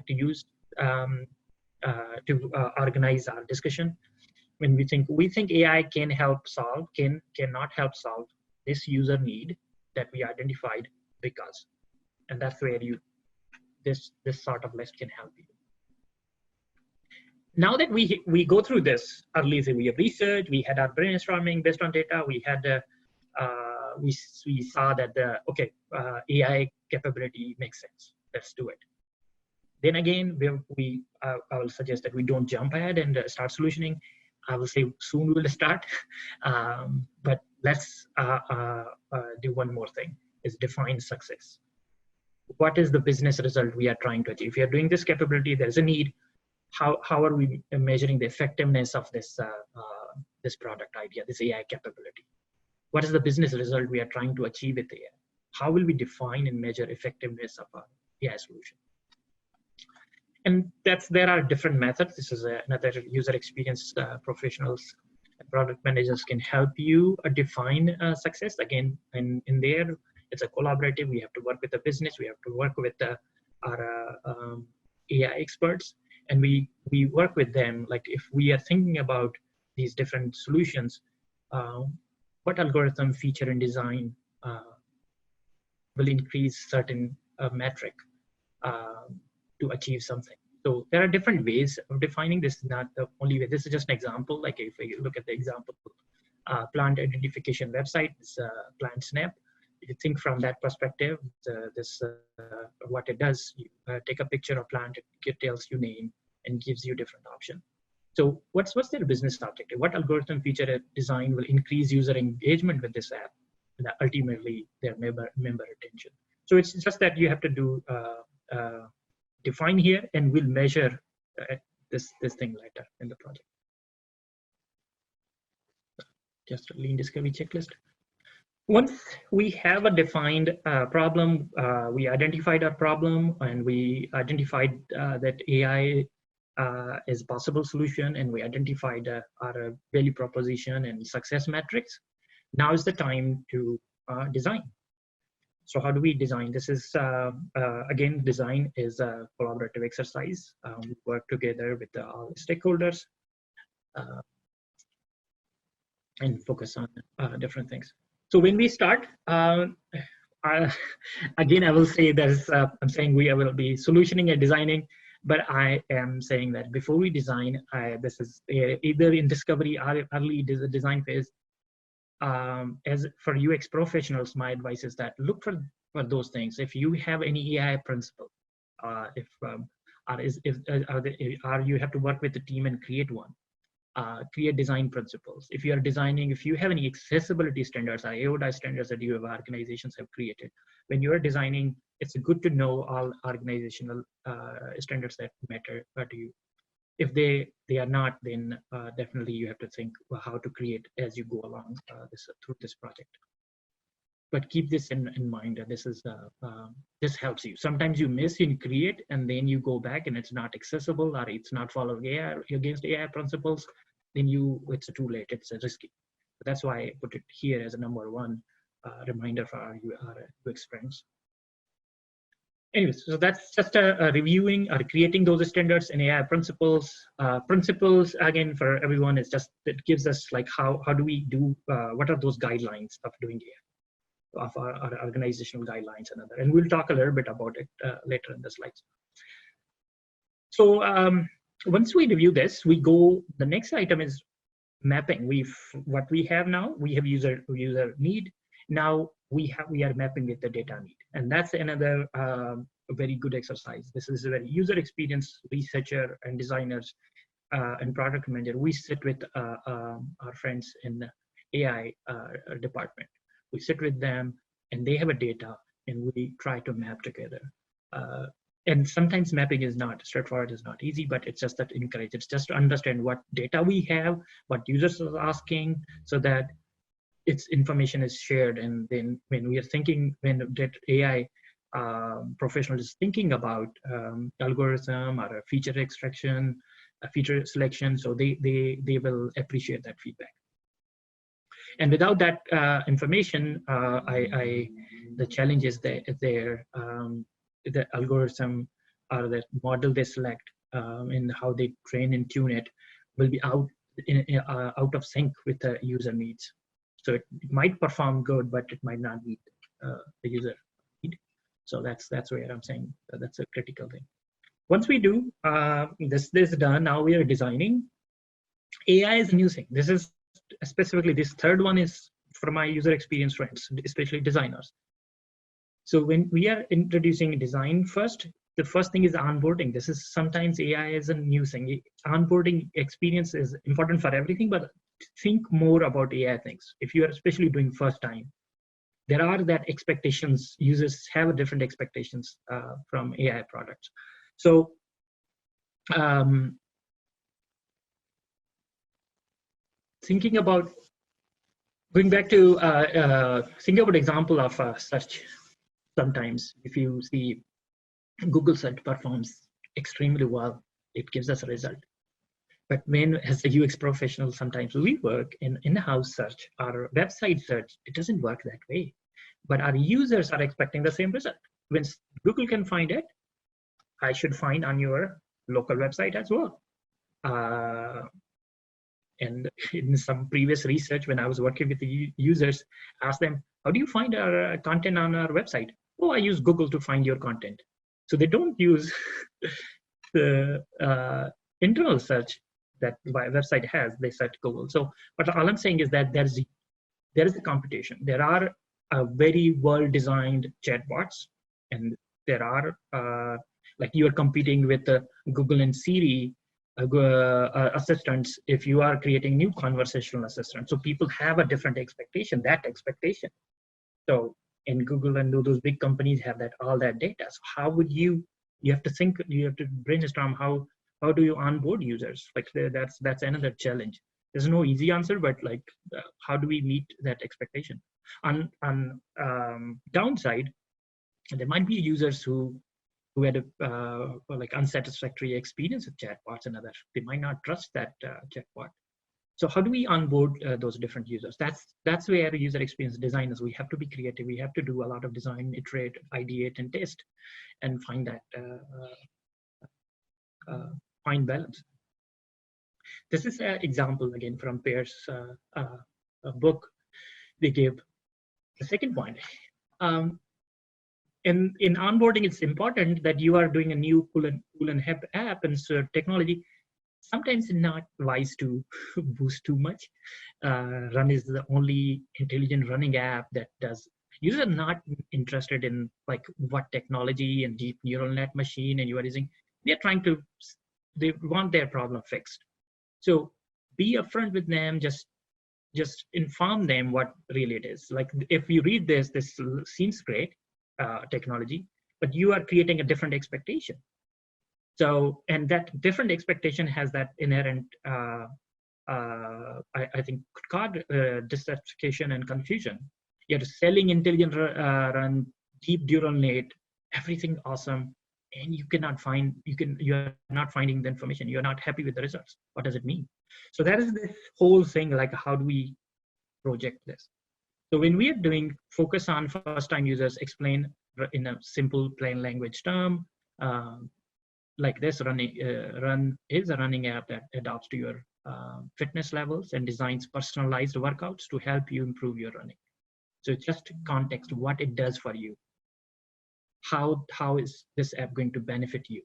to use to organize our discussion. When we think AI can cannot help solve this user need that we identified, because, and that's where this sort of list can help you. Now that we go through this early, so we have research, we had our brainstorming based on data, we had we saw that AI capability makes sense. Let's do it. Then again, I will suggest that we don't jump ahead and start solutioning. I will say soon we will start, but let's do one more thing: is define success. What is the business result we are trying to achieve? If we are doing this capability, there is a need. How are we measuring the effectiveness of this this product idea, this AI capability? What is the business result we are trying to achieve with AI? How will we define and measure effectiveness of our AI solution? And there are different methods. This is another user experience professionals and product managers can help you define success. Again, in there, it's a collaborative. We have to work with the business. We have to work with our AI experts. And we work with them, like if we are thinking about these different solutions, what algorithm, feature, and design will increase certain metric to achieve something. So there are different ways of defining this, not the only way. This is just an example. Like if you look at the example, plant identification website, this Plant Snap. If you think from that perspective, what it does, you take a picture of plant, it tells you name and gives you different options. So what's their business objective? What algorithm, feature, design will increase user engagement with this app, and ultimately their member retention? So it's just that you have to do define here, and we'll measure this thing later in the project. Just a lean discovery checklist. Once we have a defined problem, we identified our problem, and we identified that AI is a possible solution, and we identified our value proposition and success metrics. Now is the time to design. So how do we design? This is, again, design is a collaborative exercise. We work together with all stakeholders and focus on different things. So when we start, again, I will say I'm saying we will be solutioning and designing, but I am saying that before we design, this is either in discovery or early design phase. As for UX professionals, my advice is that look for those things. If you have any AI principle, you have to work with the team and create one. Create design principles. If you are designing, if you have any accessibility standards or AODI standards that you have organizations have created, when you are designing, it's good to know all organizational standards that matter to you. If they are not, then definitely you have to think how to create as you go along through this project. But keep this in mind. This helps you. Sometimes you miss in create, and then you go back and it's not accessible, or it's not following AI against AI principles. Then it's too late. It's risky. That's why I put it here as a number one reminder for our UX friends. Anyways, so that's just a reviewing or creating those standards and AI principles. Principles, again, for everyone, is just, it gives us like how do we do, what are those guidelines of doing AI, of our organizational guidelines and other. And we'll talk a little bit about it later in the slides. So once we review this, the next item is mapping. What we have now, we have user need. Now we are mapping with the data need, and that's another very good exercise. This is where user experience researcher and designers and product manager, we sit with our friends in AI department. We sit with them, and they have a data, and we try to map together. And sometimes mapping is not straightforward, is not easy, but it's just that encourage. It's just to understand what data we have, what users are asking, so that its information is shared. And then when we are thinking, when that AI professional is thinking about algorithm or a feature extraction, a feature selection, so they will appreciate that feedback. And without that information, the challenge is there. The algorithm or the model they select and how they train and tune it will be out of sync with the user needs. So it might perform good, but it might not meet the user need. So that's where I'm saying that's a critical thing. Once we do this is done, now we are designing. AI is a new thing. This is specifically, this third one is for my user experience friends, especially designers. So when we are introducing design first, the first thing is onboarding. This is sometimes AI is a new thing. Onboarding experience is important for everything, but think more about AI things. If you are especially doing first time, there are that expectations. Users have different expectations from AI products. So thinking about, going back to thinking about example of search. Sometimes if you see Google search performs extremely well, it gives us a result. But when, as a UX professional, sometimes we work in in-house search or website search, it doesn't work that way. But our users are expecting the same result. When Google can find it, I should find on your local website as well. And in some previous research, when I was working with the users, asked them, how do you find our content on our website? Oh, I use Google to find your content. So they don't use the internal search that my website has. They search Google. So, but all I'm saying is that there is a competition. There are very well-designed chatbots, and there are like you are competing with Google and Siri assistants if you are creating new conversational assistants. So people have a different expectation, So, and Google and those big companies have all that data. So how would you have to think, you have to brainstorm how do you onboard users? Like that's another challenge. There's no easy answer, but like how do we meet that expectation? On downside, there might be users who had a like unsatisfactory experience with chatbots and others. They might not trust that chatbot. So how do we onboard those different users? That's where user experience designers, we have to be creative. We have to do a lot of design, iterate, ideate, and test, and find that fine balance. This is an example again from Pear's book. They give the second point. In onboarding, it's important that you are doing a new cool and hip app, and so technology sometimes not wise to boost too much. Run is the only intelligent running app that does. Users are not interested in like what technology and deep neural net machine and you are using. They want their problem fixed. So be upfront with them. Just inform them what really it is. Like if you read this seems great. Technology, but you are creating a different expectation. So, and that different expectation has that inherent, I think, could cause dissatisfaction and confusion. You're selling intelligent run, deep neural net, everything awesome, and you are not finding the information. You're not happy with the results. What does it mean? So that is the whole thing. Like, how do we project this? So when we are doing focus on first-time users, explain in a simple, plain language term, like this, Run is a running app that adapts to your fitness levels and designs personalized workouts to help you improve your running. So just context, what it does for you. How is this app going to benefit you?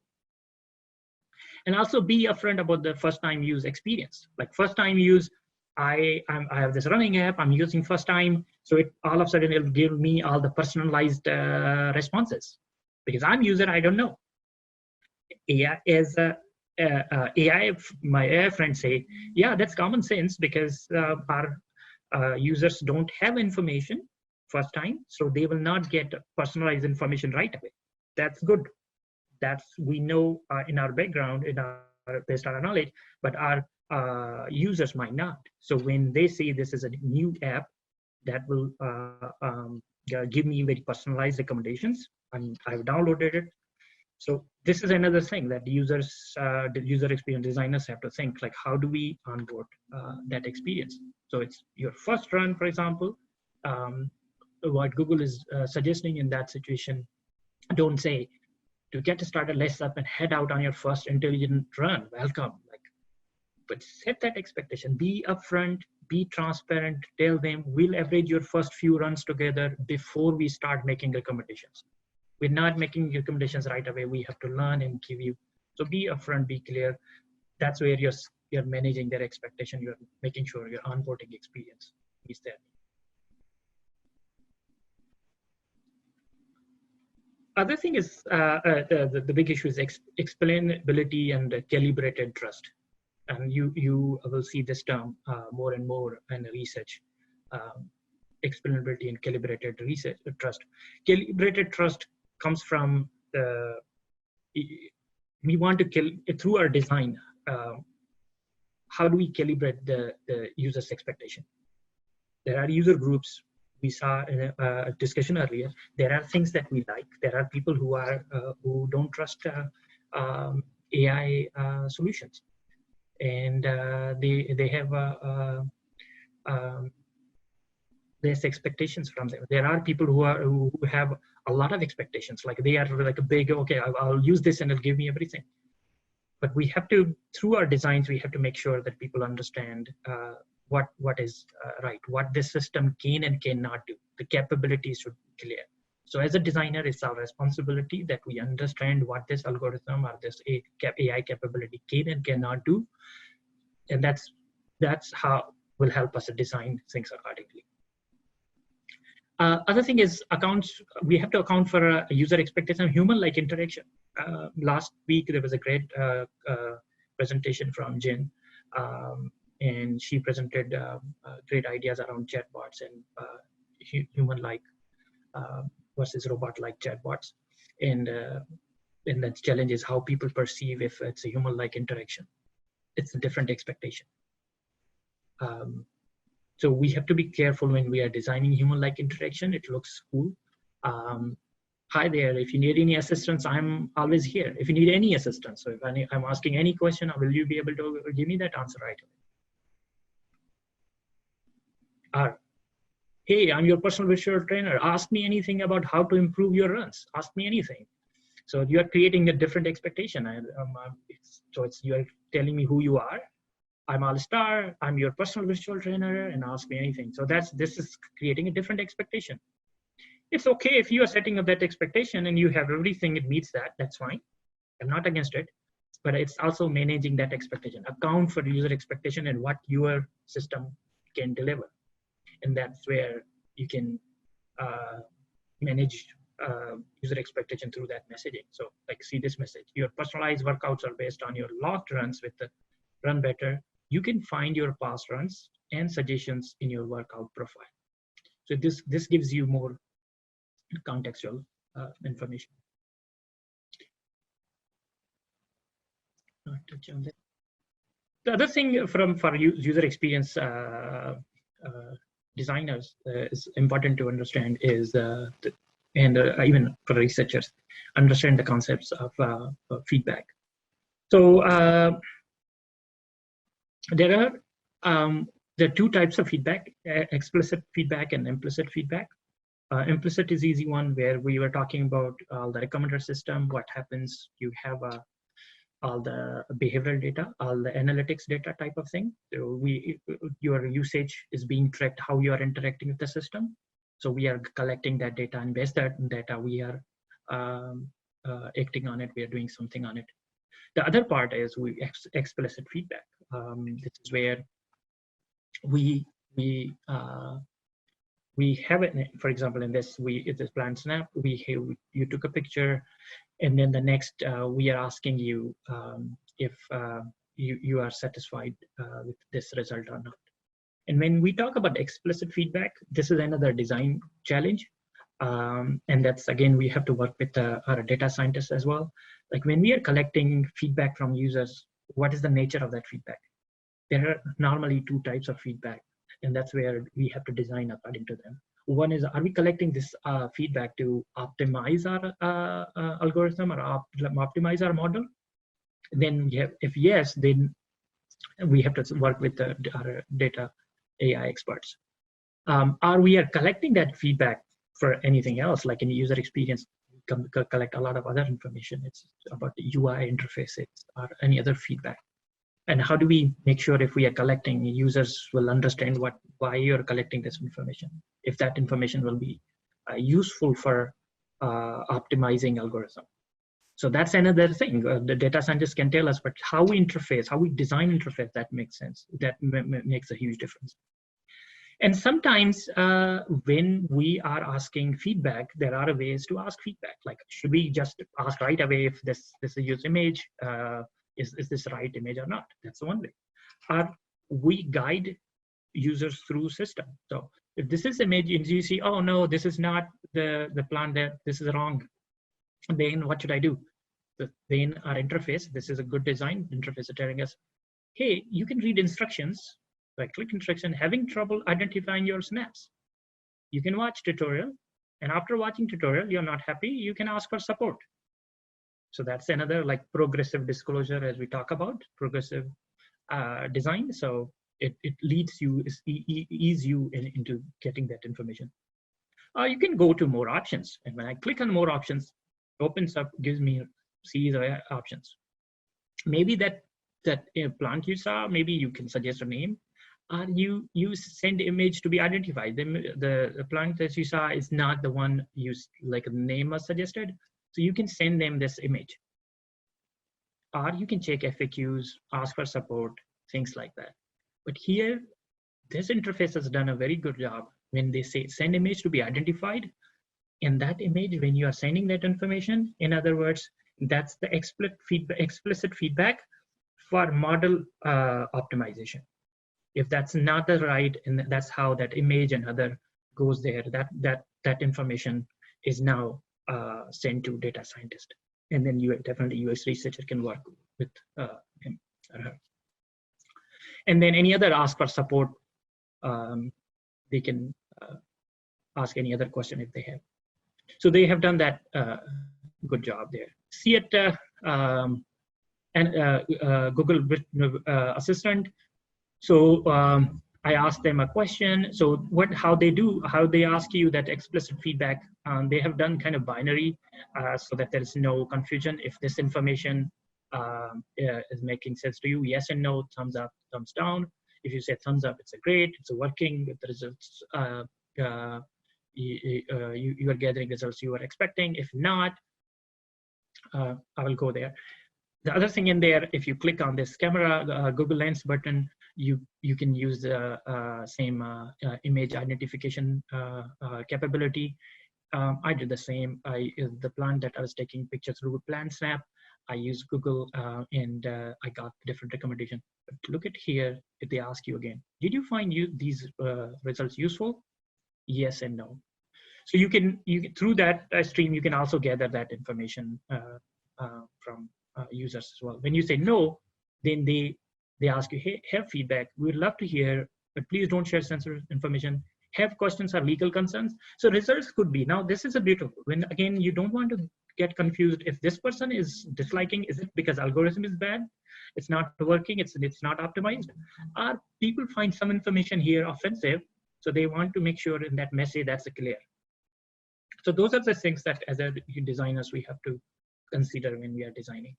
And also be upfront about the first-time use experience. Like first-time use, I have this running app I'm using first time, so it all of a sudden it'll give me all the personalized responses because I'm user, I don't know. AI is AI. My AI friends say, yeah, that's common sense because our users don't have information first time, so they will not get personalized information right away. That's good. That's we know in our background, in our based on our knowledge, but our users might not. So when they see this is a new app that will give me very personalized recommendations, and I've downloaded it. So this is another thing that the user experience designers have to think, like, how do we onboard that experience? So it's your first run, for example. What Google is suggesting in that situation, don't say, to get started, let's up and head out on your first intelligent run. Welcome. Like, but set that expectation. Be upfront, be transparent, tell them we'll average your first few runs together before we start making recommendations. We're not making recommendations right away. We have to learn and give you. So be upfront, be clear. That's where you're managing their expectation. You're making sure your onboarding experience is there. Other thing is the big issue is explainability and calibrated trust. And you will see this term more and more in research. Explainability and calibrated research trust. Calibrated trust comes from we want to through our design. How do we calibrate the user's expectation? There are user groups. We saw in a discussion earlier. There are things that we like. There are people who don't trust AI solutions, and they have there's expectations from them. There are people who have a lot of expectations. Like they are like a big, okay, I'll use this and it'll give me everything. But we have to, through our designs, we have to make sure that people understand what is right, what this system can and cannot do. The capabilities should be clear. So as a designer, it's our responsibility that we understand what this algorithm or this AI capability can and cannot do. And that's how will help us design things accordingly. Other thing is accounts. We have to account for a user expectation, human-like interaction. Last week, there was a great presentation from Jen, and she presented great ideas around chatbots and human-like versus robot-like chatbots. And the challenge is how people perceive if it's a human-like interaction. It's a different expectation. So we have to be careful when we are designing human-like interaction. It looks cool. Hi there, if you need any assistance, I'm always here. If you need any assistance, so if I'm asking any question, will you be able to give me that answer right away? Or, hey, I'm your personal virtual trainer. Ask me anything about how to improve your runs. Ask me anything. So you are creating a different expectation. You are telling me who you are. I'm All-Star, I'm your personal virtual trainer, and ask me anything. So this is creating a different expectation. It's okay if you are setting up that expectation and you have everything, it meets that, that's fine. I'm not against it, but it's also managing that expectation. Account for user expectation and what your system can deliver. And that's where you can manage user expectation through that messaging. So like, see this message, your personalized workouts are based on your logged runs with the Run Better. You can find your past runs and suggestions in your workout profile. So this gives you more contextual information. The other thing for user experience designers is important to understand is, even for researchers, understand the concepts of feedback. So there are two types of feedback: explicit feedback and implicit feedback. Implicit is easy one, where we were talking about the recommender system. What happens? You have all the behavioral data, all the analytics data type of thing. So your usage is being tracked, how you are interacting with the system. So we are collecting that data, and based on that data, we are acting on it. We are doing something on it. The other part is explicit feedback. This is where we have it. For example, in this, it's a plan snap. You took a picture, and then the next we are asking you if you are satisfied with this result or not. And when we talk about explicit feedback, this is another design challenge. And that's, again, we have to work with our data scientists as well. Like when we are collecting feedback from users, what is the nature of that feedback? There are normally two types of feedback, and that's where we have to design according to them. One is, are we collecting this feedback to optimize our algorithm or optimize our model? Then if yes, then we have to work with our data AI experts. Are we collecting that feedback for anything else, like in user experience, collect a lot of other information. It's about the UI interfaces or any other feedback. And how do we make sure if we are collecting, users will understand why you're collecting this information, if that information will be useful for optimizing algorithm. So that's another thing. The data scientists can tell us, but how we interface, how we design interface, that makes sense. That makes a huge difference. And sometimes when we are asking feedback, there are ways to ask feedback. Like, should we just ask right away if this is a user image, is this right image or not? That's one way. Or we guide users through system. So if this is image and you see, oh no, this is not the plan, there, this is wrong, then what should I do? Then our interface, this is a good design interface, is telling us, hey, you can read instructions. By click instruction, having trouble identifying your snaps. You can watch tutorial, and after watching tutorial, you're not happy, you can ask for support. So that's another like progressive disclosure, as we talk about progressive design. So it leads you, ease you into getting that information. You can go to more options, and when I click on more options, it opens up, gives me a series of options. Maybe that plant you saw, maybe you can suggest a name. You send image to be identified. The plant that you saw is not the one used, like a name was suggested. So you can send them this image. Or you can check FAQs, ask for support, things like that. But here, this interface has done a very good job when they say send image to be identified. And that image, when you are sending that information, in other words, that's the explicit feedback for model optimization. If that's not the right, and that's how that image and other goes there, that information is now sent to data scientist, and then you definitely UX researcher can work with him or her. And then any other ask for support, they can ask any other question if they have. So they have done that good job there. See it and Google Assistant. So I asked them a question. So how they ask you that explicit feedback, they have done kind of binary so that there is no confusion. If this information is making sense to you, yes and no, thumbs up, thumbs down. If you say thumbs up, it's a great, it's a working, the results, you are gathering results you are expecting. If not, I will go there. The other thing in there, if you click on this camera Google Lens button, you can use the same image identification capability. I did the same. The plant that I was taking pictures through Plant Snap, I used Google and I got different recommendation. But look at here, if they ask you again, did you find these results useful? Yes and no. So you can through that stream, you can also gather that information from users as well. When you say no, then they ask you, hey, have feedback. We'd love to hear, but please don't share sensitive information. Have questions or legal concerns. So results could be, now this is a beautiful, when again, you don't want to get confused. If this person is disliking, is it because algorithm is bad? It's not working, it's not optimized? Or people find some information here offensive, so they want to make sure in that message that's clear. So those are the things that as a designers, we have to consider when we are designing.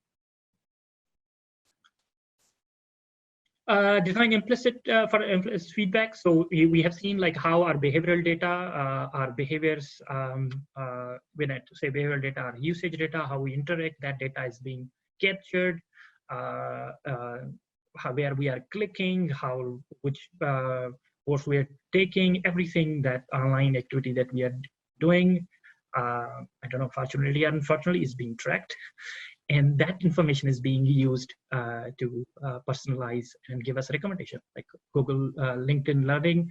Design implicit for implicit feedback. So we have seen like how our behavioral data, our behaviors, when I say behavioral data, our usage data, how we interact, that data is being captured, where we are clicking, which course we are taking, everything that online activity that we are doing. I don't know, fortunately or unfortunately, is being tracked. And that information is being used to personalize and give us a recommendation. Like Google LinkedIn Learning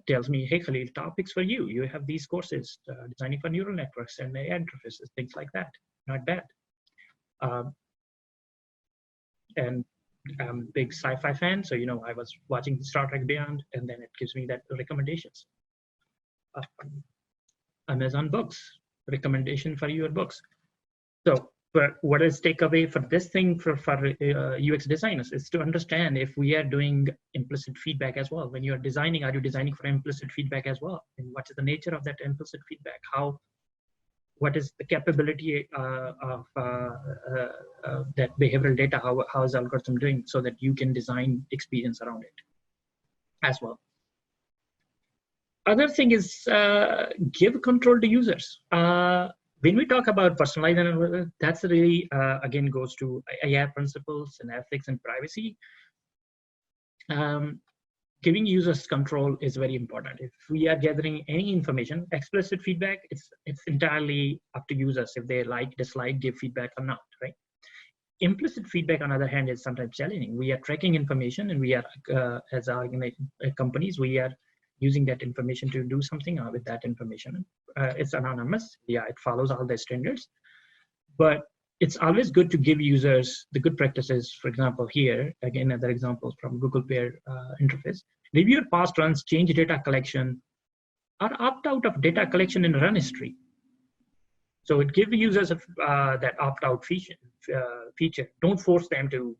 tells me, hey, Khalil, topics for you. You have these courses, designing for neural networks and AI interfaces, things like that. Not bad. And I'm a big sci-fi fan, so I was watching Star Trek Beyond, and then it gives me that recommendations. Amazon Books, recommendation for your books. So what is takeaway for this thing for UX designers is to understand if we are doing implicit feedback as well. When you're designing, are you designing for implicit feedback as well? And what is the nature of that implicit feedback? What is the capability of that behavioral data? How is the algorithm doing so that you can design experience around it as well? Other thing is give control to users. When we talk about personalized analytics, that's really, again, goes to AI principles and ethics and privacy. Giving users control is very important. If we are gathering any information, explicit feedback, it's entirely up to users if they like, dislike, give feedback or not, right? Implicit feedback, on the other hand, is sometimes challenging. We are tracking information, and we are, as companies, we are using that information to do something with that information. It's anonymous. Yeah, it follows all the standards. But it's always good to give users the good practices. For example, here, again, other examples from Google Pair interface. Review your past runs, change data collection, or opt out of data collection in run history. So it gives users that opt-out feature. Don't force them to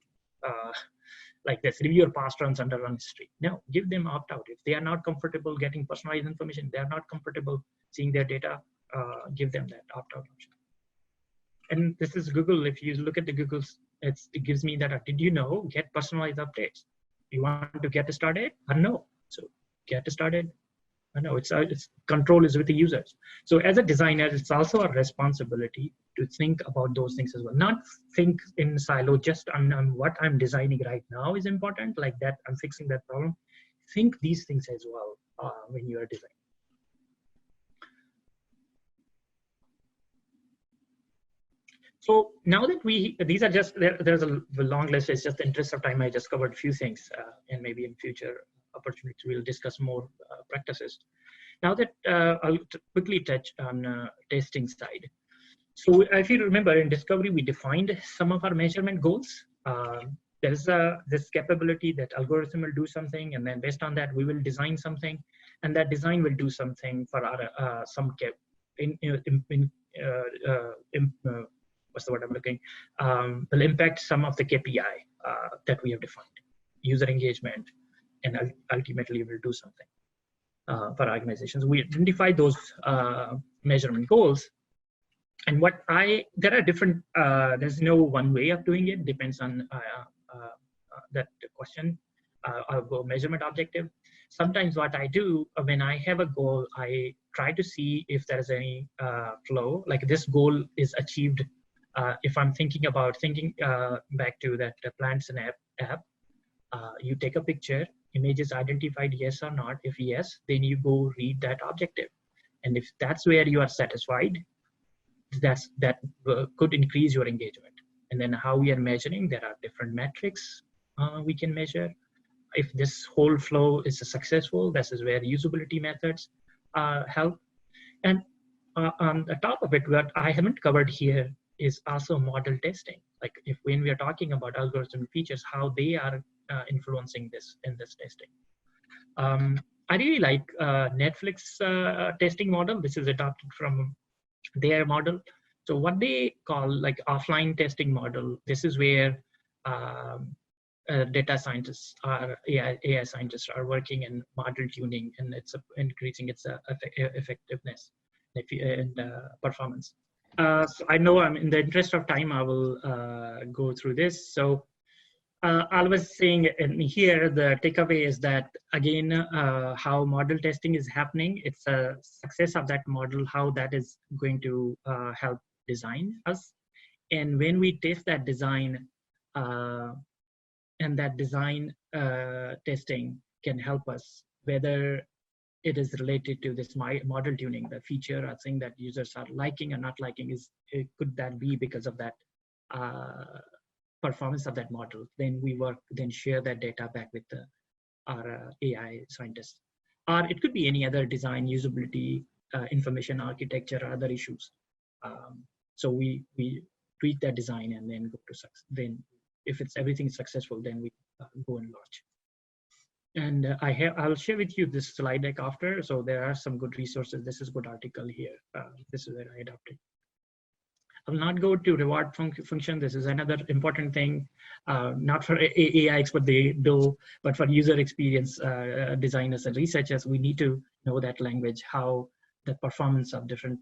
like this, review your past runs under run history. No, give them opt-out. If they are not comfortable getting personalized information, they are not comfortable seeing their data, give them that opt-out option. And this is Google. If you look at the Google's, it gives me that, did you know, get personalized updates. You want to get started or no? So get started. No, it's control is with the users. So as a designer, it's also a responsibility to think about those things as well. Not think in silo, just on what I'm designing right now is important, like that I'm fixing that problem. Think these things as well when you are designing. So now that these are just, there's a long list. It's just the interest of time. I just covered a few things, and maybe in future opportunities, we'll discuss more practices. Now that I'll quickly touch on testing side. So if you remember in discovery, we defined some of our measurement goals. There's this capability that algorithm will do something, and then based on that, we will design something, and that design will do something for our what's the word I'm looking? Will impact some of the KPI that we have defined, user engagement, and ultimately will do something. For organizations, we identify those measurement goals, and there are different. There's no one way of doing it. Depends on that question. Our measurement objective. Sometimes what I do when I have a goal, I try to see if there's any flow. Like this goal is achieved. If I'm thinking back to that plants and app, you take a picture. Image is identified, yes or not. If yes, then you go read that objective. And if that's where you are satisfied, that could increase your engagement. And then how we are measuring, there are different metrics we can measure. If this whole flow is successful, this is where usability methods help. And on the top of it, what I haven't covered here is also model testing. Like when we are talking about algorithm features, how they are influencing this in this testing. I really like Netflix testing model. This is adopted from their model. So what they call like offline testing model, this is where data scientists or AI scientists are working in model tuning, and it's increasing its effectiveness and performance. So I know I'm in the interest of time, I will go through this. So I was saying in here, the takeaway is that, again, how model testing is happening, it's a success of that model, how that is going to help design us. And when we test that design, and that design testing can help us, whether it is related to this model tuning, the feature or thing that users are liking or not liking, could that be because of that performance of that model. Then we share that data back with our AI scientists. Or it could be any other design, usability, information architecture, or other issues. So we tweak that design and then go to success. Then if everything is successful, then we go and launch. And I'll share with you this slide deck after. So there are some good resources. This is a good article here. This is where I adopted. I will not go to reward function. This is another important thing, not for AI expert they do, but for user experience designers and researchers. We need to know that language, how the performance of different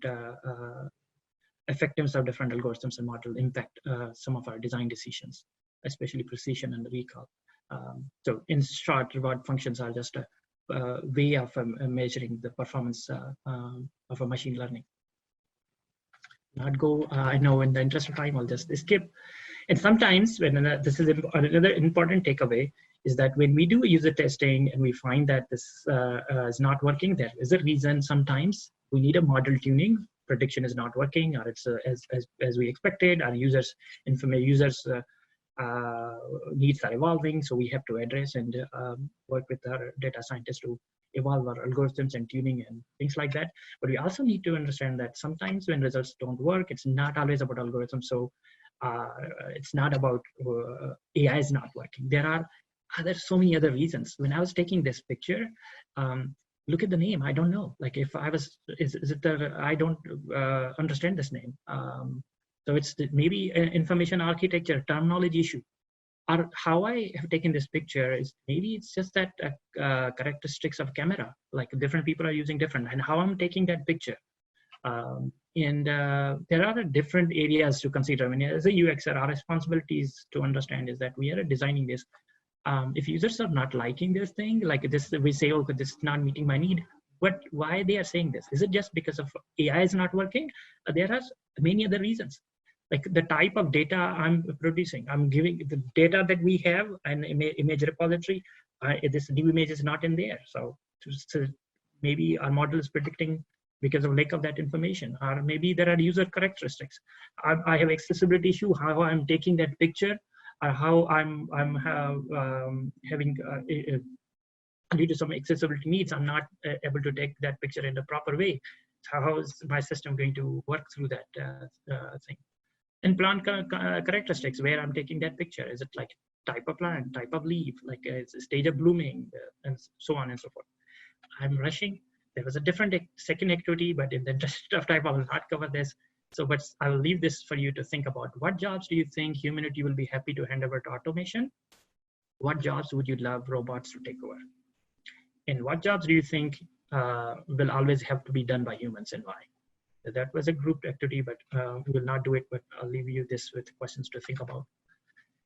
effectiveness of different algorithms and model impact some of our design decisions, especially precision and recall. So in short, reward functions are just a way of measuring the performance of a machine learning. Not go, I know in the interest of time, I'll just skip. And sometimes when this is another important takeaway is that when we do user testing and we find that this is not working, there is a reason. Sometimes we need a model tuning. Prediction is not working, or it's as we expected. Our users needs are evolving, so we have to address and work with our data scientists to evolve our algorithms and tuning and things like that. But we also need to understand that sometimes when results don't work, it's not always about algorithms. So it's not about AI is not working. There are so many other reasons. When I was taking this picture, look at the name. I don't know. Like if I was, is it the, I don't understand this name. So it's maybe an information architecture terminology issue. Or how I have taken this picture is maybe it's just that characteristics of camera, like different people are using different, and how I'm taking that picture. There are different areas to consider. I mean, as a UXer, our responsibilities to understand is that we are designing this. If users are not liking this thing, like this, we say, okay, this is not meeting my need. Why they are saying this? Is it just because of AI is not working? There are many other reasons. Like the type of data I'm producing, I'm giving the data that we have an image repository. This new image is not in there. So maybe our model is predicting because of lack of that information, or maybe there are user characteristics. I have accessibility issue, how I'm taking that picture, or how I'm having due to some accessibility needs, I'm not able to take that picture in the proper way. So how is my system going to work through that thing? And plant characteristics, where I'm taking that picture. Is it like type of plant, type of leaf, like it's a stage of blooming, and so on and so forth. I'm rushing. There was a different second activity, but in the interest of time, I will not cover this. So, but I will leave this for you to think about. What jobs do you think humanity will be happy to hand over to automation? What jobs would you love robots to take over? And what jobs do you think will always have to be done by humans, and why? That was a group activity, but we will not do it, but I'll leave you this with questions to think about.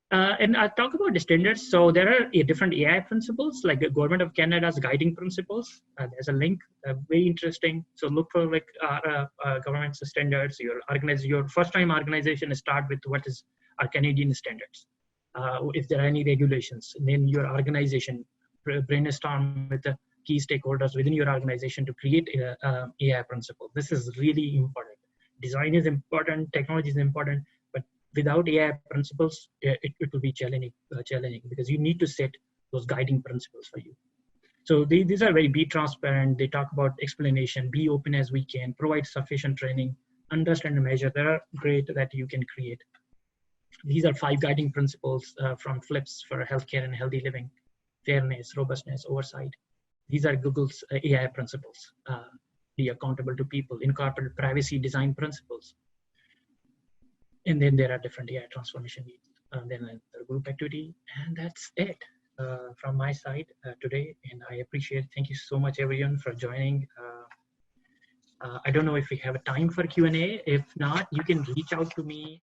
And I'll talk about the standards. So there are different AI principles, like the Government of Canada's guiding principles. There's a link, very interesting. So look for like government's standards. Your first time organization start with what is our Canadian standards. If there are any regulations, then your organization brainstorm with the key stakeholders within your organization to create AI principle. This is really important. Design is important, technology is important, but without AI principles, it will be challenging because you need to set those guiding principles for you. So these are very, be transparent. They talk about explanation, be open as we can, provide sufficient training, understand and measure. There are great that you can create. These are 5 guiding principles from FLIPS for healthcare and healthy living: fairness, robustness, oversight. These are Google's AI principles. Be accountable to people, incorporate privacy design principles. And then there are different AI transformation needs. Then the group activity, and that's it from my side today. And I appreciate, thank you so much everyone for joining. I don't know if we have a time for Q&A. If not, you can reach out to me